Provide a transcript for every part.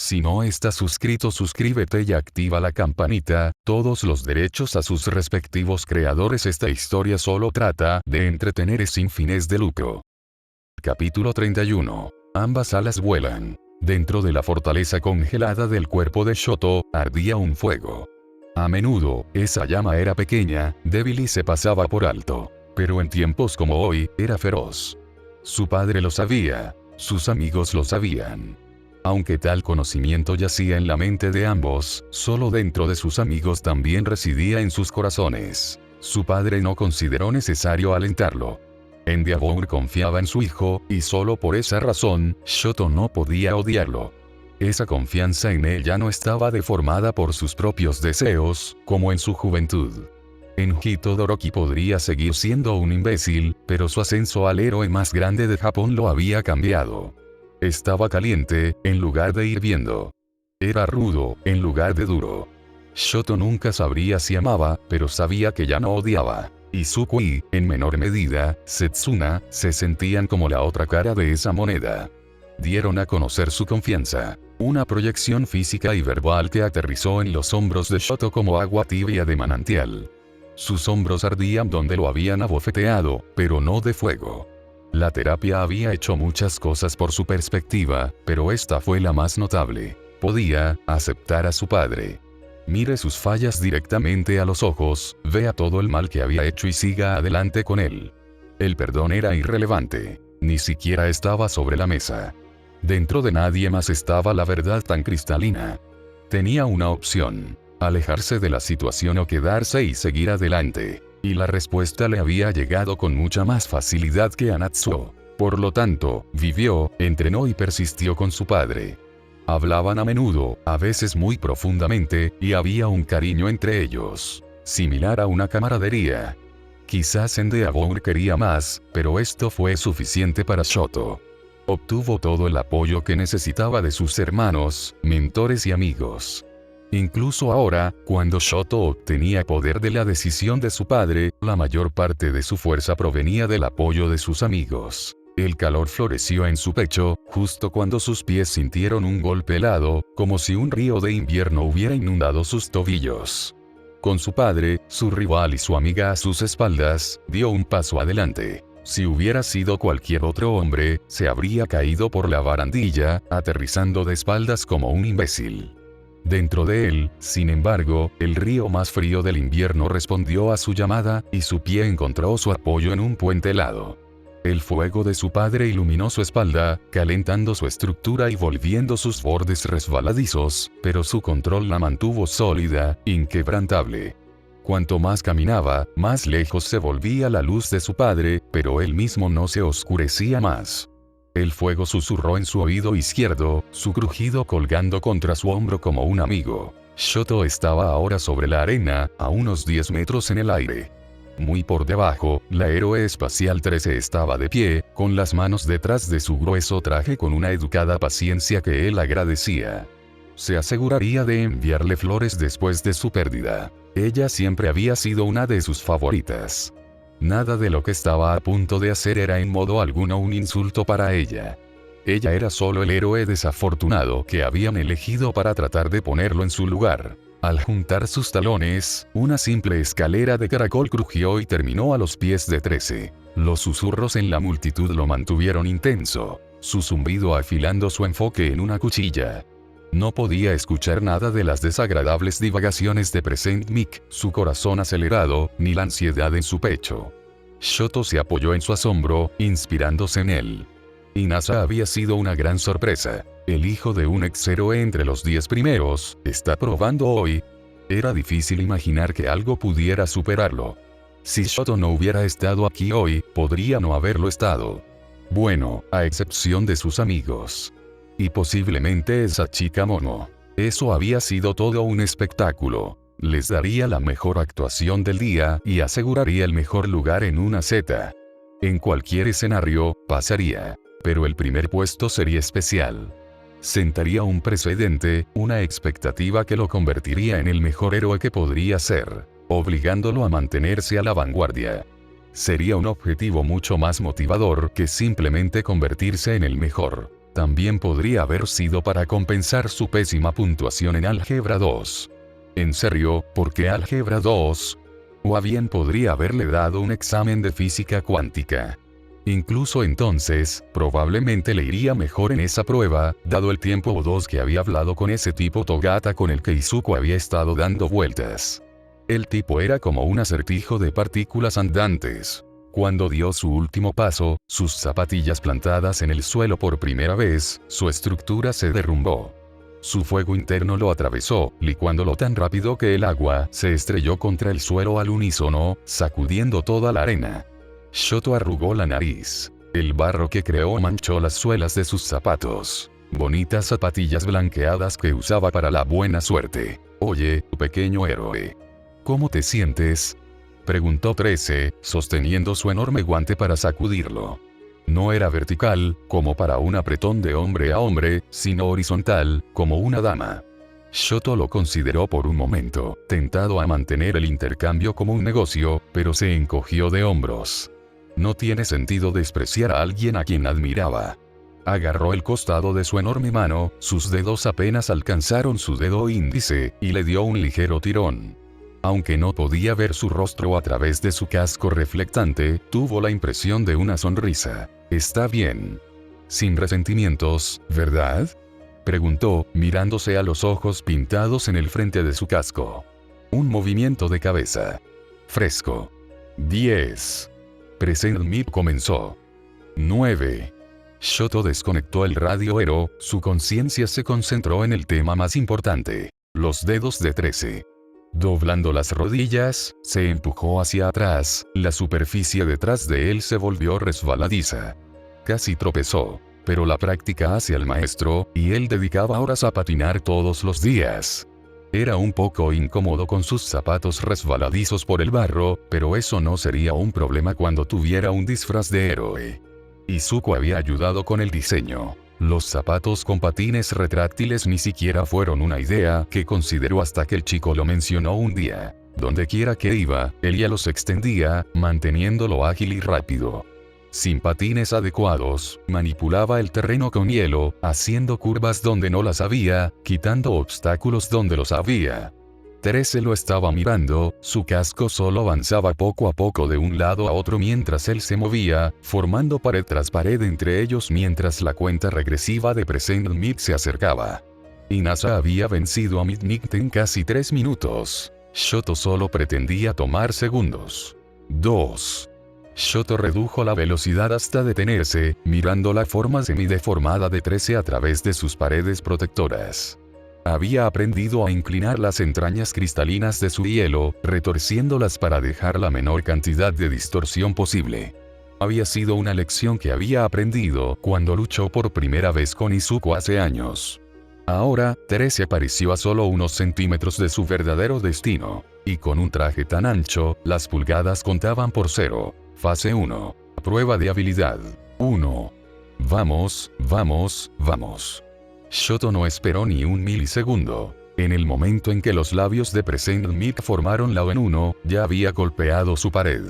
Si no estás suscrito, suscríbete y activa la campanita, todos los derechos a sus respectivos creadores. Esta historia solo trata de entretener sin fines de lucro. Capítulo 31. Ambas alas vuelan. Dentro de la fortaleza congelada del cuerpo de Shoto, ardía un fuego. A menudo, esa llama era pequeña, débil y se pasaba por alto. Pero en tiempos como hoy, era feroz. Su padre lo sabía. Sus amigos lo sabían. Aunque tal conocimiento yacía en la mente de ambos, solo dentro de sus amigos también residía en sus corazones. Su padre no consideró necesario alentarlo. Endeavor confiaba en su hijo, y solo por esa razón, Shoto no podía odiarlo. Esa confianza en él ya no estaba deformada por sus propios deseos, como en su juventud. En Hitodoroki podría seguir siendo un imbécil, pero su ascenso al héroe más grande de Japón lo había cambiado. Estaba caliente, en lugar de hirviendo. Era rudo, en lugar de duro. Shoto nunca sabría si amaba, pero sabía que ya no odiaba. Izuku y, en menor medida, Setsuna, se sentían como la otra cara de esa moneda. Dieron a conocer su confianza. Una proyección física y verbal que aterrizó en los hombros de Shoto como agua tibia de manantial. Sus hombros ardían donde lo habían abofeteado, pero no de fuego. La terapia había hecho muchas cosas por su perspectiva, pero esta fue la más notable. Podía aceptar a su padre. Mire sus fallas directamente a los ojos, vea todo el mal que había hecho y siga adelante con él. El perdón era irrelevante. Ni siquiera estaba sobre la mesa. Dentro de nadie más estaba la verdad tan cristalina. Tenía una opción: alejarse de la situación o quedarse y seguir adelante. Y la respuesta le había llegado con mucha más facilidad que a Natsuo. Por lo tanto, vivió, entrenó y persistió con su padre. Hablaban a menudo, a veces muy profundamente, y había un cariño entre ellos, similar a una camaradería. Quizás Endeavor quería más, pero esto fue suficiente para Shoto. Obtuvo todo el apoyo que necesitaba de sus hermanos, mentores y amigos. Incluso ahora, cuando Shoto obtenía poder de la decisión de su padre, la mayor parte de su fuerza provenía del apoyo de sus amigos. El calor floreció en su pecho, justo cuando sus pies sintieron un golpe helado, como si un río de invierno hubiera inundado sus tobillos. Con su padre, su rival y su amiga a sus espaldas, dio un paso adelante. Si hubiera sido cualquier otro hombre, se habría caído por la barandilla, aterrizando de espaldas como un imbécil. Dentro de él, sin embargo, el río más frío del invierno respondió a su llamada, y su pie encontró su apoyo en un puente helado. El fuego de su padre iluminó su espalda, calentando su estructura y volviendo sus bordes resbaladizos, pero su control la mantuvo sólida, inquebrantable. Cuanto más caminaba, más lejos se volvía la luz de su padre, pero él mismo no se oscurecía más. El fuego susurró en su oído izquierdo, su crujido colgando contra su hombro como un amigo. Shoto estaba ahora sobre la arena, a unos 10 metros en el aire. Muy por debajo, la héroe espacial 13 estaba de pie, con las manos detrás de su grueso traje con una educada paciencia que él agradecía. Se aseguraría de enviarle flores después de su pérdida. Ella siempre había sido una de sus favoritas. Nada de lo que estaba a punto de hacer era en modo alguno un insulto para ella. Ella era solo el héroe desafortunado que habían elegido para tratar de ponerlo en su lugar. Al juntar sus talones, una simple escalera de caracol crujió y terminó a los pies de 13. Los susurros en la multitud lo mantuvieron intenso, su zumbido afilando su enfoque en una cuchilla. No podía escuchar nada de las desagradables divagaciones de Present Mic, su corazón acelerado, ni la ansiedad en su pecho. Shoto se apoyó en su asombro, inspirándose en él. Inasa había sido una gran sorpresa. El hijo de un ex-héroe entre los 10 primeros, está probando hoy. Era difícil imaginar que algo pudiera superarlo. Si Shoto no hubiera estado aquí hoy, podría no haberlo estado. Bueno, a excepción de sus amigos. Y posiblemente esa chica Momo. Eso había sido todo un espectáculo. Les daría la mejor actuación del día y aseguraría el mejor lugar en una Z. En cualquier escenario, pasaría. Pero el primer puesto sería especial. Sentaría un precedente, una expectativa que lo convertiría en el mejor héroe que podría ser, obligándolo a mantenerse a la vanguardia. Sería un objetivo mucho más motivador que simplemente convertirse en el mejor. También podría haber sido para compensar su pésima puntuación en álgebra 2. ¿En serio, por qué álgebra 2? O bien podría haberle dado un examen de física cuántica. Incluso entonces, probablemente le iría mejor en esa prueba, dado el tiempo o dos que había hablado con ese tipo Togata con el que Izuku había estado dando vueltas. El tipo era como un acertijo de partículas andantes. Cuando dio su último paso, sus zapatillas plantadas en el suelo por primera vez, su estructura se derrumbó. Su fuego interno lo atravesó, licuándolo tan rápido que el agua se estrelló contra el suelo al unísono, sacudiendo toda la arena. Shoto arrugó la nariz. El barro que creó manchó las suelas de sus zapatos. Bonitas zapatillas blanqueadas que usaba para la buena suerte. Oye, pequeño héroe. ¿Cómo te sientes? Preguntó 13, sosteniendo su enorme guante para sacudirlo. No era vertical, como para un apretón de hombre a hombre, sino horizontal, como una dama. Shoto lo consideró por un momento, tentado a mantener el intercambio como un negocio, pero se encogió de hombros. No tiene sentido despreciar a alguien a quien admiraba. Agarró el costado de su enorme mano, sus dedos apenas alcanzaron su dedo índice, y le dio un ligero tirón. Aunque no podía ver su rostro a través de su casco reflectante, tuvo la impresión de una sonrisa. Está bien. Sin resentimientos, ¿verdad? Preguntó, mirándose a los ojos pintados en el frente de su casco. Un movimiento de cabeza. Fresco. 10. Present Mid comenzó. 9. Shoto desconectó el radio Ero, su conciencia se concentró en el tema más importante. Los dedos de 13. Doblando las rodillas, se empujó hacia atrás, la superficie detrás de él se volvió resbaladiza. Casi tropezó, pero la práctica hace al maestro, y él dedicaba horas a patinar todos los días. Era un poco incómodo con sus zapatos resbaladizos por el barro, pero eso no sería un problema cuando tuviera un disfraz de héroe. Izuku había ayudado con el diseño. Los zapatos con patines retráctiles ni siquiera fueron una idea que consideró hasta que el chico lo mencionó un día. Donde quiera que iba, él ya los extendía, manteniéndolo ágil y rápido. Sin patines adecuados, manipulaba el terreno con hielo, haciendo curvas donde no las había, quitando obstáculos donde los había. 13 lo estaba mirando, su casco solo avanzaba poco a poco de un lado a otro mientras él se movía, formando pared tras pared entre ellos mientras la cuenta regresiva de Present Mid se acercaba. Inasa había vencido a Midnight en casi 3 minutos. Shoto solo pretendía tomar segundos. 2. Shoto redujo la velocidad hasta detenerse, mirando la forma semideformada de 13 a través de sus paredes protectoras. Había aprendido a inclinar las entrañas cristalinas de su hielo, retorciéndolas para dejar la menor cantidad de distorsión posible. Había sido una lección que había aprendido cuando luchó por primera vez con Izuku hace años. Ahora, 13 apareció a solo unos centímetros de su verdadero destino, y con un traje tan ancho, las pulgadas contaban por 0. Fase 1. Prueba de habilidad. 1. Vamos, vamos, vamos. Shoto no esperó ni un milisegundo. En el momento en que los labios de Present Mid formaron la O en 1, ya había golpeado su pared.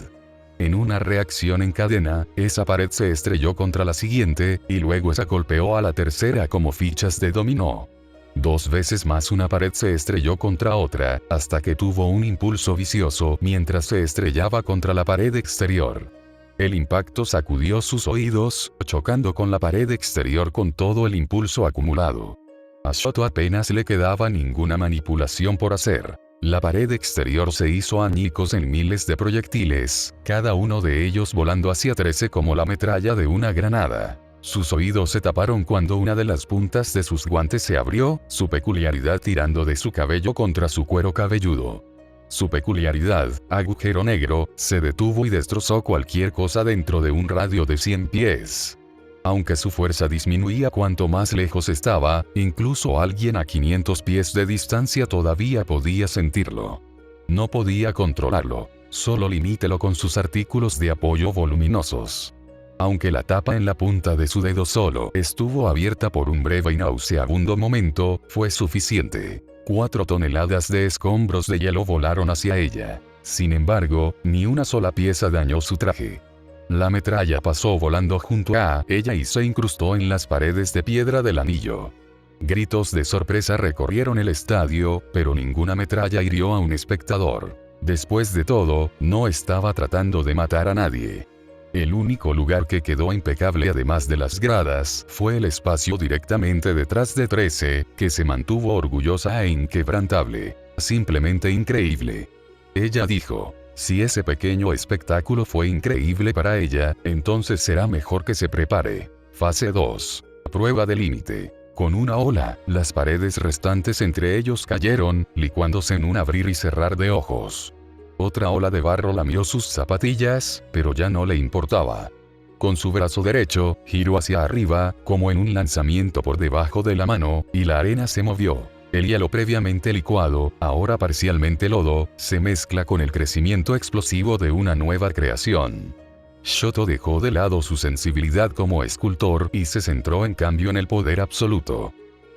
En una reacción en cadena, esa pared se estrelló contra la siguiente, y luego esa golpeó a la tercera como fichas de dominó. 2 veces más una pared se estrelló contra otra, hasta que tuvo un impulso vicioso mientras se estrellaba contra la pared exterior. El impacto sacudió sus oídos, chocando con la pared exterior con todo el impulso acumulado. A Shoto apenas le quedaba ninguna manipulación por hacer. La pared exterior se hizo añicos en miles de proyectiles, cada uno de ellos volando hacia 13 como la metralla de una granada. Sus oídos se taparon cuando una de las puntas de sus guantes se abrió, su peculiaridad tirando de su cabello contra su cuero cabelludo. Su peculiaridad, agujero negro, se detuvo y destrozó cualquier cosa dentro de un radio de 100 pies. Aunque su fuerza disminuía cuanto más lejos estaba, incluso alguien a 500 pies de distancia todavía podía sentirlo. No podía controlarlo, solo limítelo con sus artículos de apoyo voluminosos. Aunque la tapa en la punta de su dedo solo estuvo abierta por un breve y nauseabundo momento, fue suficiente. 4 toneladas de escombros de hielo volaron hacia ella. Sin embargo, ni una sola pieza dañó su traje. La metralla pasó volando junto a ella y se incrustó en las paredes de piedra del anillo. Gritos de sorpresa recorrieron el estadio, pero ninguna metralla hirió a un espectador. Después de todo, no estaba tratando de matar a nadie. El único lugar que quedó impecable además de las gradas, fue el espacio directamente detrás de 13, que se mantuvo orgullosa e inquebrantable. Simplemente increíble. Ella dijo, si ese pequeño espectáculo fue increíble para ella, entonces será mejor que se prepare. Fase 2. Prueba de límite. Con una ola, las paredes restantes entre ellos cayeron, licuándose en un abrir y cerrar de ojos. Otra ola de barro lamió sus zapatillas, pero ya no le importaba. Con su brazo derecho, giró hacia arriba, como en un lanzamiento por debajo de la mano, y la arena se movió. El hielo previamente licuado, ahora parcialmente lodo, se mezcla con el crecimiento explosivo de una nueva creación. Shoto dejó de lado su sensibilidad como escultor y se centró en cambio en el poder absoluto.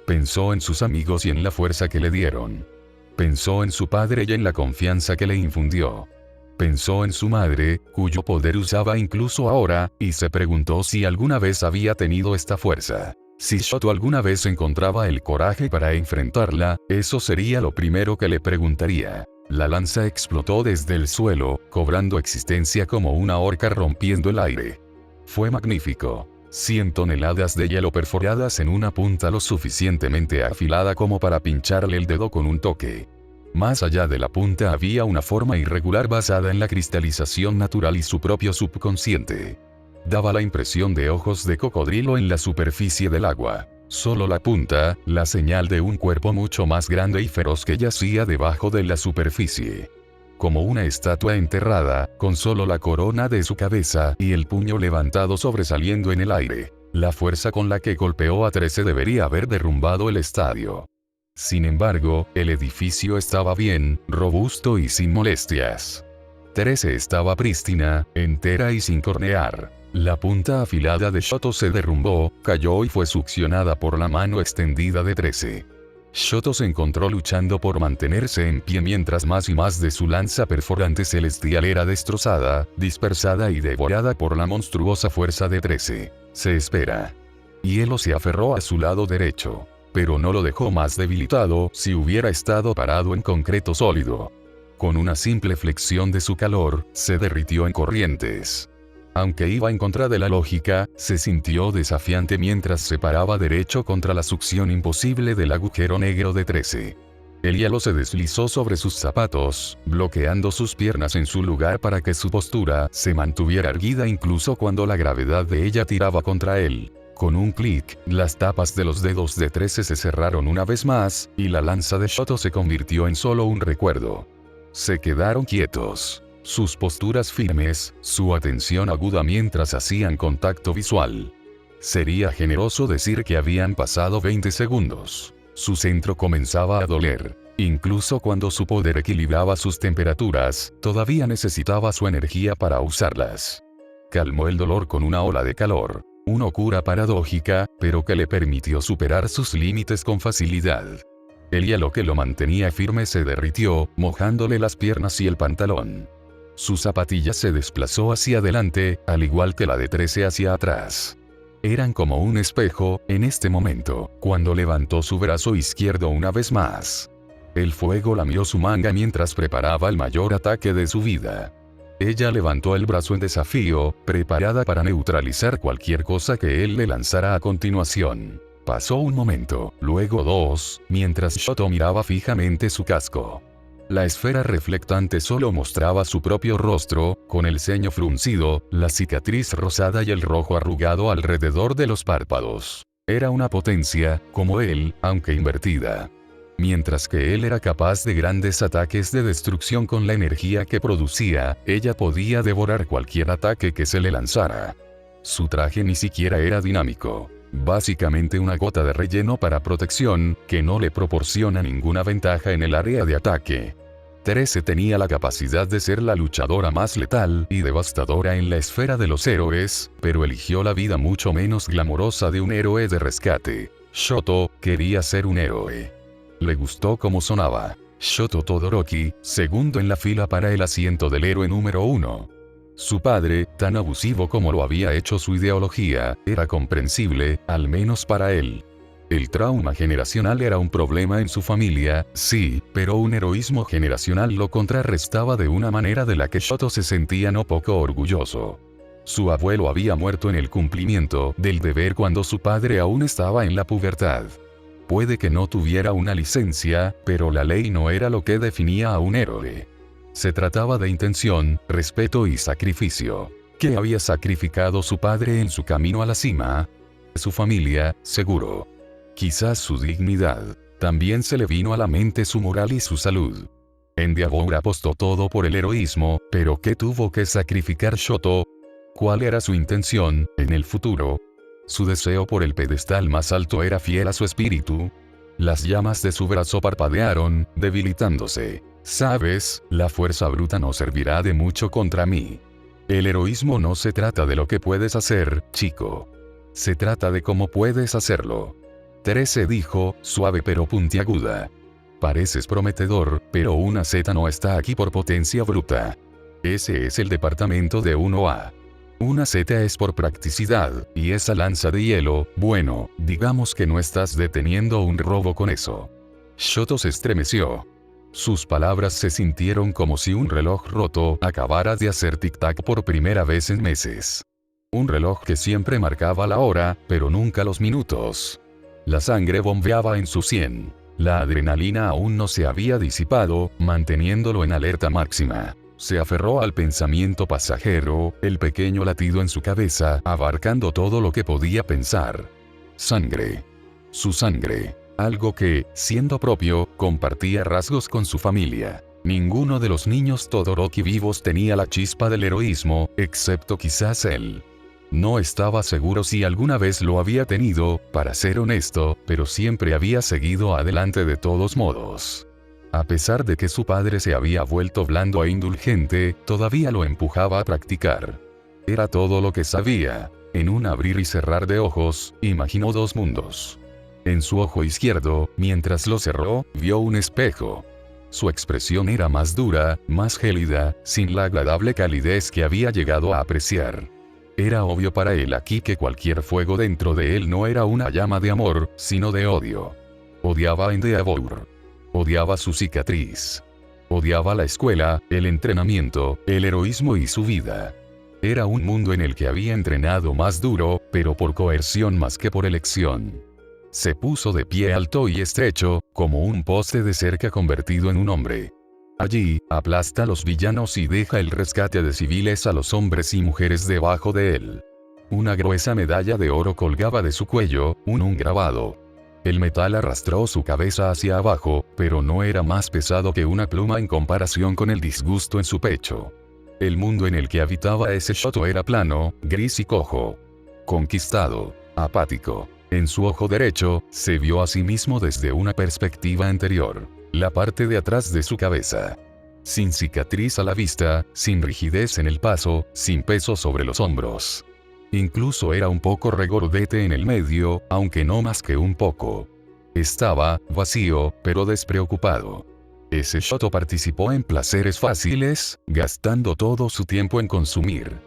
Pensó en sus amigos y en la fuerza que le dieron. Pensó en su padre y en la confianza que le infundió. Pensó en su madre, cuyo poder usaba incluso ahora, y se preguntó si alguna vez había tenido esta fuerza. Si Shoto alguna vez encontraba el coraje para enfrentarla, eso sería lo primero que le preguntaría. La lanza explotó desde el suelo, cobrando existencia como una horca rompiendo el aire. Fue magnífico. 100 toneladas de hielo perforadas en una punta lo suficientemente afilada como para pincharle el dedo con un toque. Más allá de la punta había una forma irregular basada en la cristalización natural y su propio subconsciente. Daba la impresión de ojos de cocodrilo en la superficie del agua. Solo la punta, la señal de un cuerpo mucho más grande y feroz que yacía debajo de la superficie. Como una estatua enterrada, con solo la corona de su cabeza y el puño levantado sobresaliendo en el aire. La fuerza con la que golpeó a 13 debería haber derrumbado el estadio. Sin embargo, el edificio estaba bien, robusto y sin molestias. 13 estaba prístina, entera y sin cornear. La punta afilada de Shoto se derrumbó, cayó y fue succionada por la mano extendida de 13. Shoto se encontró luchando por mantenerse en pie mientras más y más de su lanza perforante celestial era destrozada, dispersada y devorada por la monstruosa fuerza de 13. Se espera. Hielo se aferró a su lado derecho. Pero no lo dejó más debilitado si hubiera estado parado en concreto sólido. Con una simple flexión de su calor, se derritió en corrientes. Aunque iba en contra de la lógica, se sintió desafiante mientras se paraba derecho contra la succión imposible del agujero negro de 13. El hielo se deslizó sobre sus zapatos, bloqueando sus piernas en su lugar para que su postura se mantuviera erguida incluso cuando la gravedad de ella tiraba contra él. Con un clic, las tapas de los dedos de 13 se cerraron una vez más, y la lanza de Shoto se convirtió en solo un recuerdo. Se quedaron quietos. Sus posturas firmes, su atención aguda mientras hacían contacto visual. Sería generoso decir que habían pasado 20 segundos. Su centro comenzaba a doler. Incluso cuando su poder equilibraba sus temperaturas, todavía necesitaba su energía para usarlas. Calmó el dolor con una ola de calor. Una cura paradójica, pero que le permitió superar sus límites con facilidad. El hielo que lo mantenía firme se derritió, mojándole las piernas y el pantalón. Su zapatilla se desplazó hacia adelante, al igual que la de 13 hacia atrás. Eran como un espejo, en este momento, cuando levantó su brazo izquierdo una vez más. El fuego lamió su manga mientras preparaba el mayor ataque de su vida. Ella levantó el brazo en desafío, preparada para neutralizar cualquier cosa que él le lanzara a continuación. Pasó un momento, luego 2, mientras Shoto miraba fijamente su casco. La esfera reflectante solo mostraba su propio rostro, con el ceño fruncido, la cicatriz rosada y el rojo arrugado alrededor de los párpados. Era una potencia, como él, aunque invertida. Mientras que él era capaz de grandes ataques de destrucción con la energía que producía, ella podía devorar cualquier ataque que se le lanzara. Su traje ni siquiera era dinámico. Básicamente una gota de relleno para protección, que no le proporciona ninguna ventaja en el área de ataque. 13 tenía la capacidad de ser la luchadora más letal y devastadora en la esfera de los héroes, pero eligió la vida mucho menos glamorosa de un héroe de rescate. Shoto quería ser un héroe. Le gustó cómo sonaba. Shoto Todoroki, segundo en la fila para el asiento del héroe número 1. Su padre, tan abusivo como lo había hecho su ideología, era comprensible, al menos para él. El trauma generacional era un problema en su familia, sí, pero un heroísmo generacional lo contrarrestaba de una manera de la que Shoto se sentía no poco orgulloso. Su abuelo había muerto en el cumplimiento del deber cuando su padre aún estaba en la pubertad. Puede que no tuviera una licencia, pero la ley no era lo que definía a un héroe. Se trataba de intención, respeto y sacrificio. ¿Qué había sacrificado su padre en su camino a la cima? Su familia, seguro. Quizás su dignidad. También se le vino a la mente su moral y su salud. Endeavor apostó todo por el heroísmo, pero ¿qué tuvo que sacrificar Shoto? ¿Cuál era su intención, en el futuro? Su deseo por el pedestal más alto era fiel a su espíritu. Las llamas de su brazo parpadearon, debilitándose. Sabes, la fuerza bruta no servirá de mucho contra mí. El heroísmo no se trata de lo que puedes hacer, chico. Se trata de cómo puedes hacerlo. Terese dijo, suave pero puntiaguda. Pareces prometedor, pero una Z no está aquí por potencia bruta. Ese es el departamento de 1A. Una Z es por practicidad, y esa lanza de hielo, bueno, digamos que no estás deteniendo un robo con eso. Shoto se estremeció. Sus palabras se sintieron como si un reloj roto acabara de hacer tic-tac por primera vez en meses. Un reloj que siempre marcaba la hora, pero nunca los minutos. La sangre bombeaba en su sien. La adrenalina aún no se había disipado, manteniéndolo en alerta máxima. Se aferró al pensamiento pasajero, el pequeño latido en su cabeza, abarcando todo lo que podía pensar. Sangre. Su sangre. Algo que, siendo propio, compartía rasgos con su familia. Ninguno de los niños Todoroki vivos tenía la chispa del heroísmo, excepto quizás él. No estaba seguro si alguna vez lo había tenido, para ser honesto, pero siempre había seguido adelante de todos modos. A pesar de que su padre se había vuelto blando e indulgente, todavía lo empujaba a practicar. Era todo lo que sabía. En un abrir y cerrar de ojos, imaginó dos mundos. En su ojo izquierdo, mientras lo cerró, vio un espejo. Su expresión era más dura, más gélida, sin la agradable calidez que había llegado a apreciar. Era obvio para él aquí que cualquier fuego dentro de él no era una llama de amor, sino de odio. Odiaba a Endeavor. Odiaba su cicatriz. Odiaba la escuela, el entrenamiento, el heroísmo y su vida. Era un mundo en el que había entrenado más duro, pero por coerción más que por elección. Se puso de pie alto y estrecho, como un poste de cerca convertido en un hombre. Allí, aplasta a los villanos y deja el rescate de civiles a los hombres y mujeres debajo de él. Una gruesa medalla de oro colgaba de su cuello, un grabado. El metal arrastró su cabeza hacia abajo, pero no era más pesado que una pluma en comparación con el disgusto en su pecho. El mundo en el que habitaba ese Shoto era plano, gris y cojo. Conquistado, apático. En su ojo derecho, se vio a sí mismo desde una perspectiva anterior, la parte de atrás de su cabeza. Sin cicatriz a la vista, sin rigidez en el paso, sin peso sobre los hombros. Incluso era un poco regordete en el medio, aunque no más que un poco. Estaba vacío, pero despreocupado. Ese Shoto participó en placeres fáciles, gastando todo su tiempo en consumir.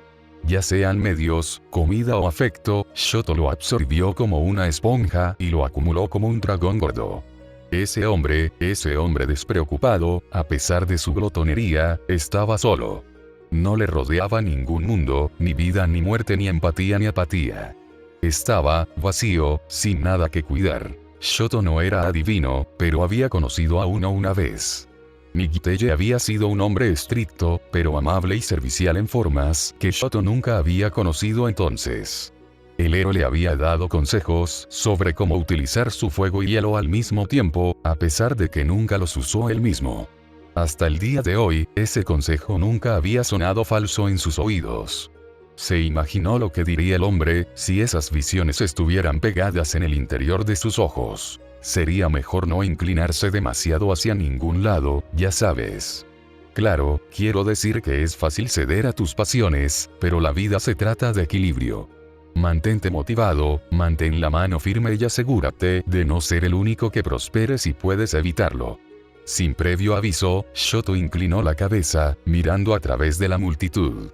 Ya sean medios, comida o afecto, Shoto lo absorbió como una esponja y lo acumuló como un dragón gordo. Ese hombre despreocupado, a pesar de su glotonería, estaba solo. No le rodeaba ningún mundo, ni vida ni muerte ni empatía ni apatía. Estaba vacío, sin nada que cuidar. Shoto no era adivino, pero había conocido a uno una vez. Nigiteye había sido un hombre estricto, pero amable y servicial en formas que Shoto nunca había conocido entonces. El héroe le había dado consejos sobre cómo utilizar su fuego y hielo al mismo tiempo, a pesar de que nunca los usó él mismo. Hasta el día de hoy, ese consejo nunca había sonado falso en sus oídos. Se imaginó lo que diría el hombre si esas visiones estuvieran pegadas en el interior de sus ojos. Sería mejor no inclinarse demasiado hacia ningún lado, ya sabes. Claro, quiero decir que es fácil ceder a tus pasiones, pero la vida se trata de equilibrio. Mantente motivado, mantén la mano firme y asegúrate de no ser el único que prospere si puedes evitarlo. Sin previo aviso, Shoto inclinó la cabeza, mirando a través de la multitud.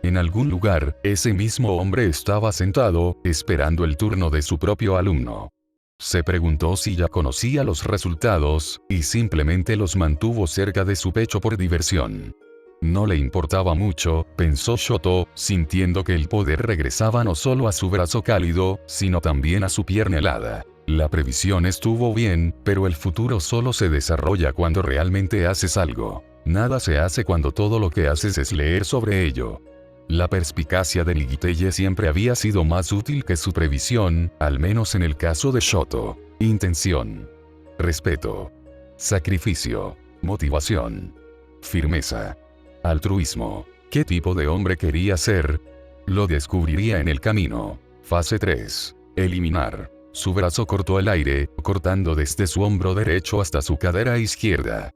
En algún lugar, ese mismo hombre estaba sentado, esperando el turno de su propio alumno. Se preguntó si ya conocía los resultados, y simplemente los mantuvo cerca de su pecho por diversión. No le importaba mucho, pensó Shoto, sintiendo que el poder regresaba no solo a su brazo cálido, sino también a su pierna helada. La previsión estuvo bien, pero el futuro solo se desarrolla cuando realmente haces algo. Nada se hace cuando todo lo que haces es leer sobre ello. La perspicacia de Nigiteye siempre había sido más útil que su previsión, al menos en el caso de Shoto. Intención. Respeto. Sacrificio. Motivación. Firmeza. Altruismo. ¿Qué tipo de hombre quería ser? Lo descubriría en el camino. Fase 3. Eliminar. Su brazo cortó el aire, cortando desde su hombro derecho hasta su cadera izquierda.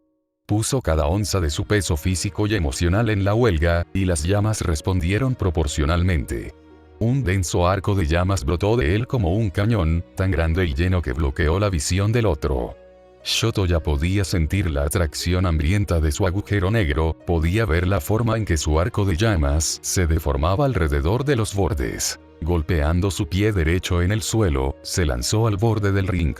Puso cada onza de su peso físico y emocional en la huelga, y las llamas respondieron proporcionalmente. Un denso arco de llamas brotó de él como un cañón, tan grande y lleno que bloqueó la visión del otro. Shoto ya podía sentir la atracción hambrienta de su agujero negro, podía ver la forma en que su arco de llamas se deformaba alrededor de los bordes. Golpeando su pie derecho en el suelo, se lanzó al borde del ring.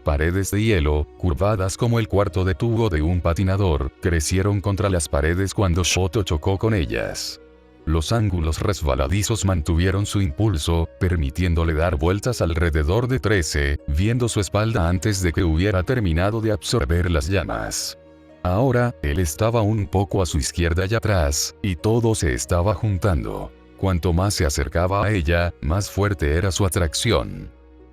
Paredes de hielo, curvadas como el cuarto de tubo de un patinador, crecieron contra las paredes cuando Shoto chocó con ellas. Los ángulos resbaladizos mantuvieron su impulso, permitiéndole dar vueltas alrededor de 13, viendo su espalda antes de que hubiera terminado de absorber las llamas. Ahora, él estaba un poco a su izquierda y atrás, y todo se estaba juntando. Cuanto más se acercaba a ella, más fuerte era su atracción.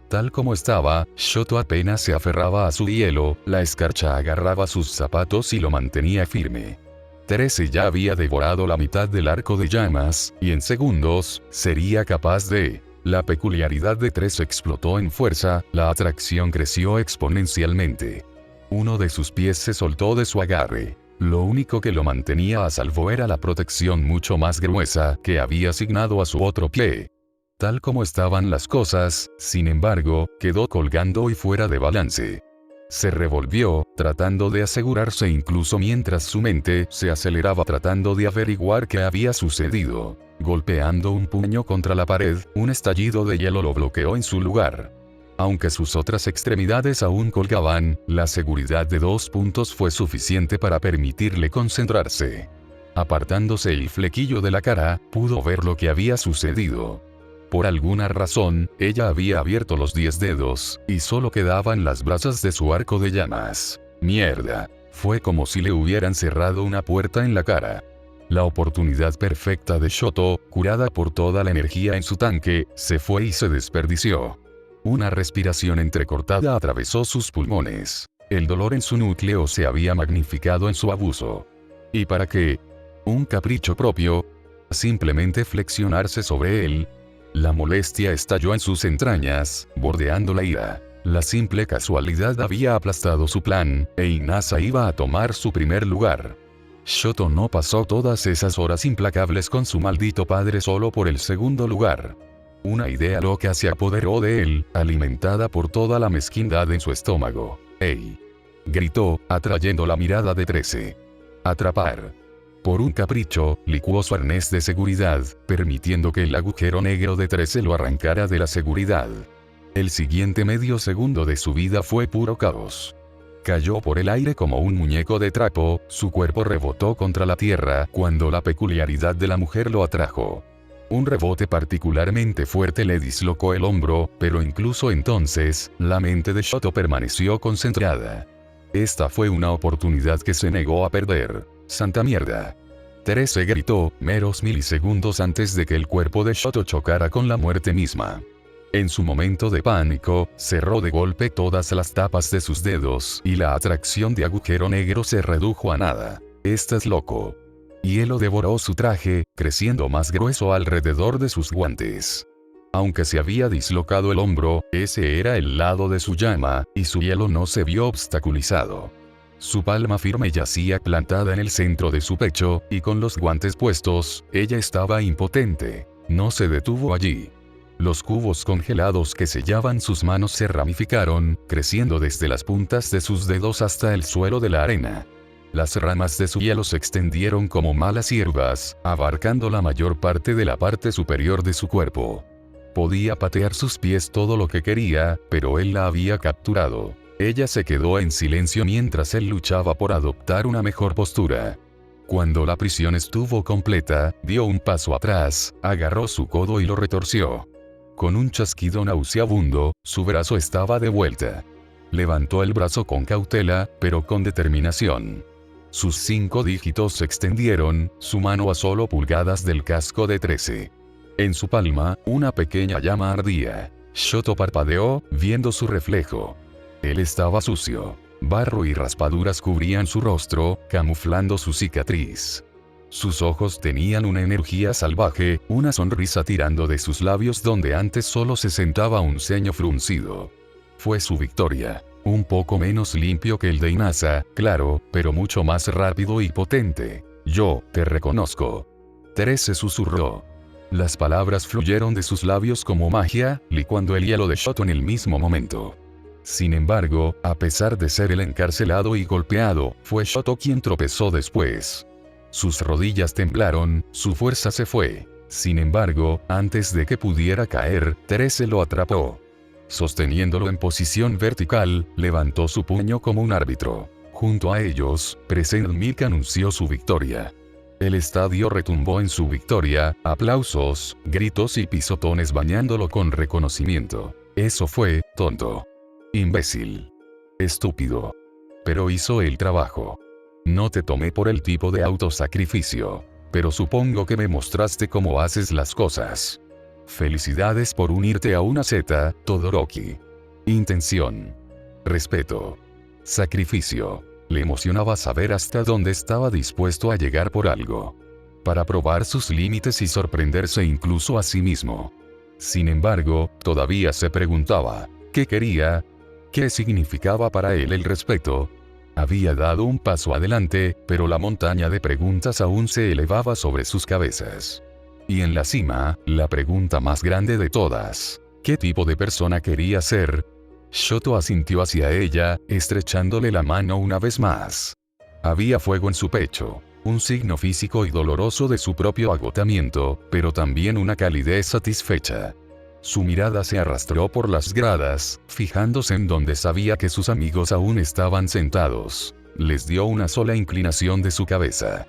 Tal como estaba, Shoto apenas se aferraba a su hielo, la escarcha agarraba sus zapatos y lo mantenía firme. 13 ya había devorado la mitad del arco de llamas, y en segundos, sería capaz de... La peculiaridad de 13 explotó en fuerza, la atracción creció exponencialmente. Uno de sus pies se soltó de su agarre. Lo único que lo mantenía a salvo era la protección mucho más gruesa que había asignado a su otro pie. Tal como estaban las cosas, sin embargo, quedó colgando y fuera de balance. Se revolvió, tratando de asegurarse incluso mientras su mente se aceleraba tratando de averiguar qué había sucedido. Golpeando un puño contra la pared, un estallido de hielo lo bloqueó en su lugar. Aunque sus otras extremidades aún colgaban, la seguridad de 2 puntos fue suficiente para permitirle concentrarse. Apartándose el flequillo de la cara, pudo ver lo que había sucedido. Por alguna razón, ella había abierto los 10 dedos, y solo quedaban las brasas de su arco de llamas. ¡Mierda! Fue como si le hubieran cerrado una puerta en la cara. La oportunidad perfecta de Shoto, curada por toda la energía en su tanque, se fue y se desperdició. Una respiración entrecortada atravesó sus pulmones. El dolor en su núcleo se había magnificado en su abuso. ¿Y para qué? ¿Un capricho propio? ¿Simplemente flexionarse sobre él? La molestia estalló en sus entrañas, bordeando la ira. La simple casualidad había aplastado su plan, e Inasa iba a tomar su primer lugar. Shoto no pasó todas esas horas implacables con su maldito padre solo por el segundo lugar. Una idea loca se apoderó de él, alimentada por toda la mezquindad en su estómago. ¡Ey! Gritó, atrayendo la mirada de 13. Atrapar. Por un capricho, licuó su arnés de seguridad, permitiendo que el agujero negro de 13 lo arrancara de la seguridad. El siguiente medio segundo de su vida fue puro caos. Cayó por el aire como un muñeco de trapo, su cuerpo rebotó contra la tierra cuando la peculiaridad de la mujer lo atrajo. Un rebote particularmente fuerte le dislocó el hombro, pero incluso entonces, la mente de Shoto permaneció concentrada. Esta fue una oportunidad que se negó a perder. ¡Santa mierda! 13 gritó, meros milisegundos antes de que el cuerpo de Shoto chocara con la muerte misma. En su momento de pánico, cerró de golpe todas las tapas de sus dedos, y la atracción de agujero negro se redujo a nada. «Estás loco». Hielo devoró su traje, creciendo más grueso alrededor de sus guantes. Aunque se había dislocado el hombro, ese era el lado de su llama, y su hielo no se vio obstaculizado. Su palma firme yacía plantada en el centro de su pecho, y con los guantes puestos, ella estaba impotente. No se detuvo allí. Los cubos congelados que sellaban sus manos se ramificaron, creciendo desde las puntas de sus dedos hasta el suelo de la arena. Las ramas de su hielo se extendieron como malas hierbas, abarcando la mayor parte de la parte superior de su cuerpo. Podía patear sus pies todo lo que quería, pero él la había capturado. Ella se quedó en silencio mientras él luchaba por adoptar una mejor postura. Cuando la prisión estuvo completa, dio un paso atrás, agarró su codo y lo retorció. Con un chasquido nauseabundo, su brazo estaba de vuelta. Levantó el brazo con cautela, pero con determinación. Sus 5 dígitos se extendieron, su mano a solo pulgadas del casco de 13. En su palma, una pequeña llama ardía. Shoto parpadeó, viendo su reflejo. Él estaba sucio. Barro y raspaduras cubrían su rostro, camuflando su cicatriz. Sus ojos tenían una energía salvaje, una sonrisa tirando de sus labios donde antes solo se sentaba un ceño fruncido. Fue su victoria. Un poco menos limpio que el de Inasa, claro, pero mucho más rápido y potente. Yo te reconozco. 13 susurró. Las palabras fluyeron de sus labios como magia, licuando el hielo de Shoto en el mismo momento. Sin embargo, a pesar de ser el encarcelado y golpeado, fue Shoto quien tropezó después. Sus rodillas temblaron, su fuerza se fue. Sin embargo, antes de que pudiera caer, 13 lo atrapó. Sosteniéndolo en posición vertical, levantó su puño como un árbitro. Junto a ellos, Present Mic anunció su victoria. El estadio retumbó en su victoria, aplausos, gritos y pisotones bañándolo con reconocimiento. Eso fue, tonto. Imbécil. Estúpido. Pero hizo el trabajo. No te tomé por el tipo de autosacrificio. Pero supongo que me mostraste cómo haces las cosas. Felicidades por unirte a una Z, Todoroki. Intención. Respeto. Sacrificio. Le emocionaba saber hasta dónde estaba dispuesto a llegar por algo. Para probar sus límites y sorprenderse incluso a sí mismo. Sin embargo, todavía se preguntaba, ¿qué quería? ¿Qué significaba para él el respeto? Había dado un paso adelante, pero la montaña de preguntas aún se elevaba sobre sus cabezas. Y en la cima, la pregunta más grande de todas. ¿Qué tipo de persona quería ser? Shoto asintió hacia ella, estrechándole la mano una vez más. Había fuego en su pecho, un signo físico y doloroso de su propio agotamiento, pero también una calidez satisfecha. Su mirada se arrastró por las gradas, fijándose en donde sabía que sus amigos aún estaban sentados. Les dio una sola inclinación de su cabeza.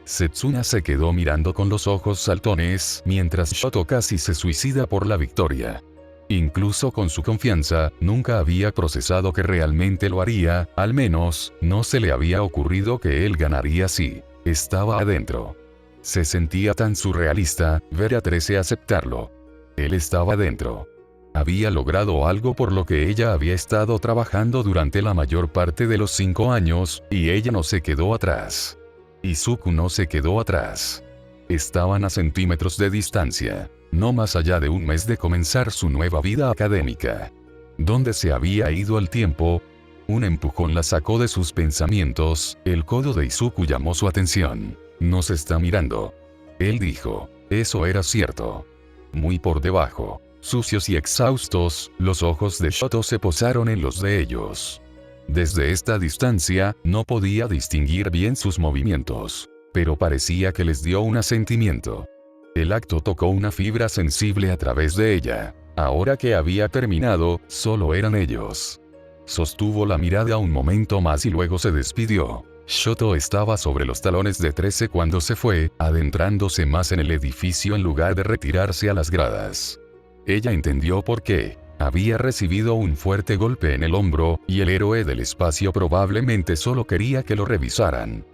Setsuna se quedó mirando con los ojos saltones, mientras Shoto casi se suicida por la victoria. Incluso con su confianza, nunca había procesado que realmente lo haría, al menos, no se le había ocurrido que él ganaría si estaba adentro. Se sentía tan surrealista, ver a 13 aceptarlo. Él estaba dentro. Había logrado algo por lo que ella había estado trabajando durante la mayor parte de los 5 años, y ella no se quedó atrás. Izuku no se quedó atrás. Estaban a centímetros de distancia, no más allá de un mes de comenzar su nueva vida académica. ¿Dónde se había ido el tiempo? Un empujón la sacó de sus pensamientos, el codo de Izuku llamó su atención. Nos está mirando. Él dijo, eso era cierto. Muy por debajo, sucios y exhaustos, los ojos de Shoto se posaron en los de ellos. Desde esta distancia, no podía distinguir bien sus movimientos, pero parecía que les dio un asentimiento. El acto tocó una fibra sensible a través de ella. Ahora que había terminado, solo eran ellos. Sostuvo la mirada un momento más y luego se despidió. Shoto estaba sobre los talones de 13 cuando se fue, adentrándose más en el edificio en lugar de retirarse a las gradas. Ella entendió por qué. Había recibido un fuerte golpe en el hombro, y el héroe del espacio probablemente solo quería que lo revisaran.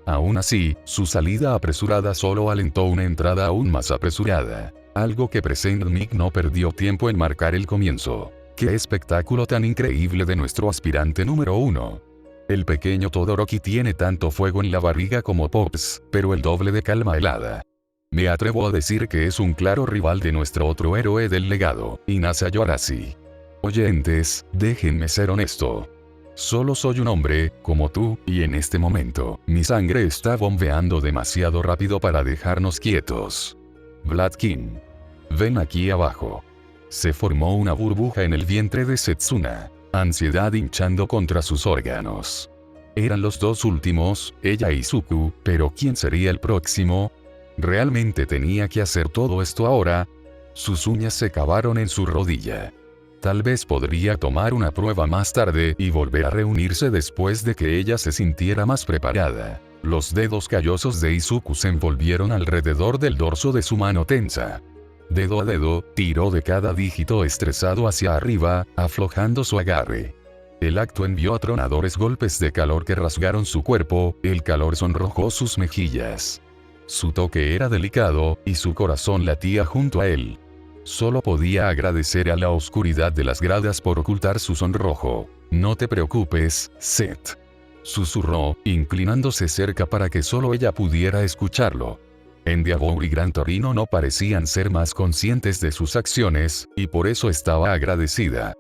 Aún así, su salida apresurada solo alentó una entrada aún más apresurada. Algo que Present Mic no perdió tiempo en marcar el comienzo. ¡Qué espectáculo tan increíble de nuestro aspirante número 1! El pequeño Todoroki tiene tanto fuego en la barriga como Pops, pero el doble de calma helada. Me atrevo a decir que es un claro rival de nuestro otro héroe del legado, Inasa Yoarashi. Oyentes, déjenme ser honesto. Solo soy un hombre, como tú, y en este momento, mi sangre está bombeando demasiado rápido para dejarnos quietos. Vladkin. Ven aquí abajo. Se formó una burbuja en el vientre de Setsuna. Ansiedad hinchando contra sus órganos. Eran los dos últimos, ella y Izuku, pero ¿quién sería el próximo? ¿Realmente tenía que hacer todo esto ahora? Sus uñas se cavaron en su rodilla. Tal vez podría tomar una prueba más tarde y volver a reunirse después de que ella se sintiera más preparada. Los dedos callosos de Izuku se envolvieron alrededor del dorso de su mano tensa. Dedo a dedo, tiró de cada dígito estresado hacia arriba, aflojando su agarre. El acto envió atronadores golpes de calor que rasgaron su cuerpo, el calor sonrojó sus mejillas. Su toque era delicado, y su corazón latía junto a él. Solo podía agradecer a la oscuridad de las gradas por ocultar su sonrojo. No te preocupes, Seth. Susurró, inclinándose cerca para que solo ella pudiera escucharlo. Endeavor y Gran Torino no parecían ser más conscientes de sus acciones, y por eso estaba agradecida.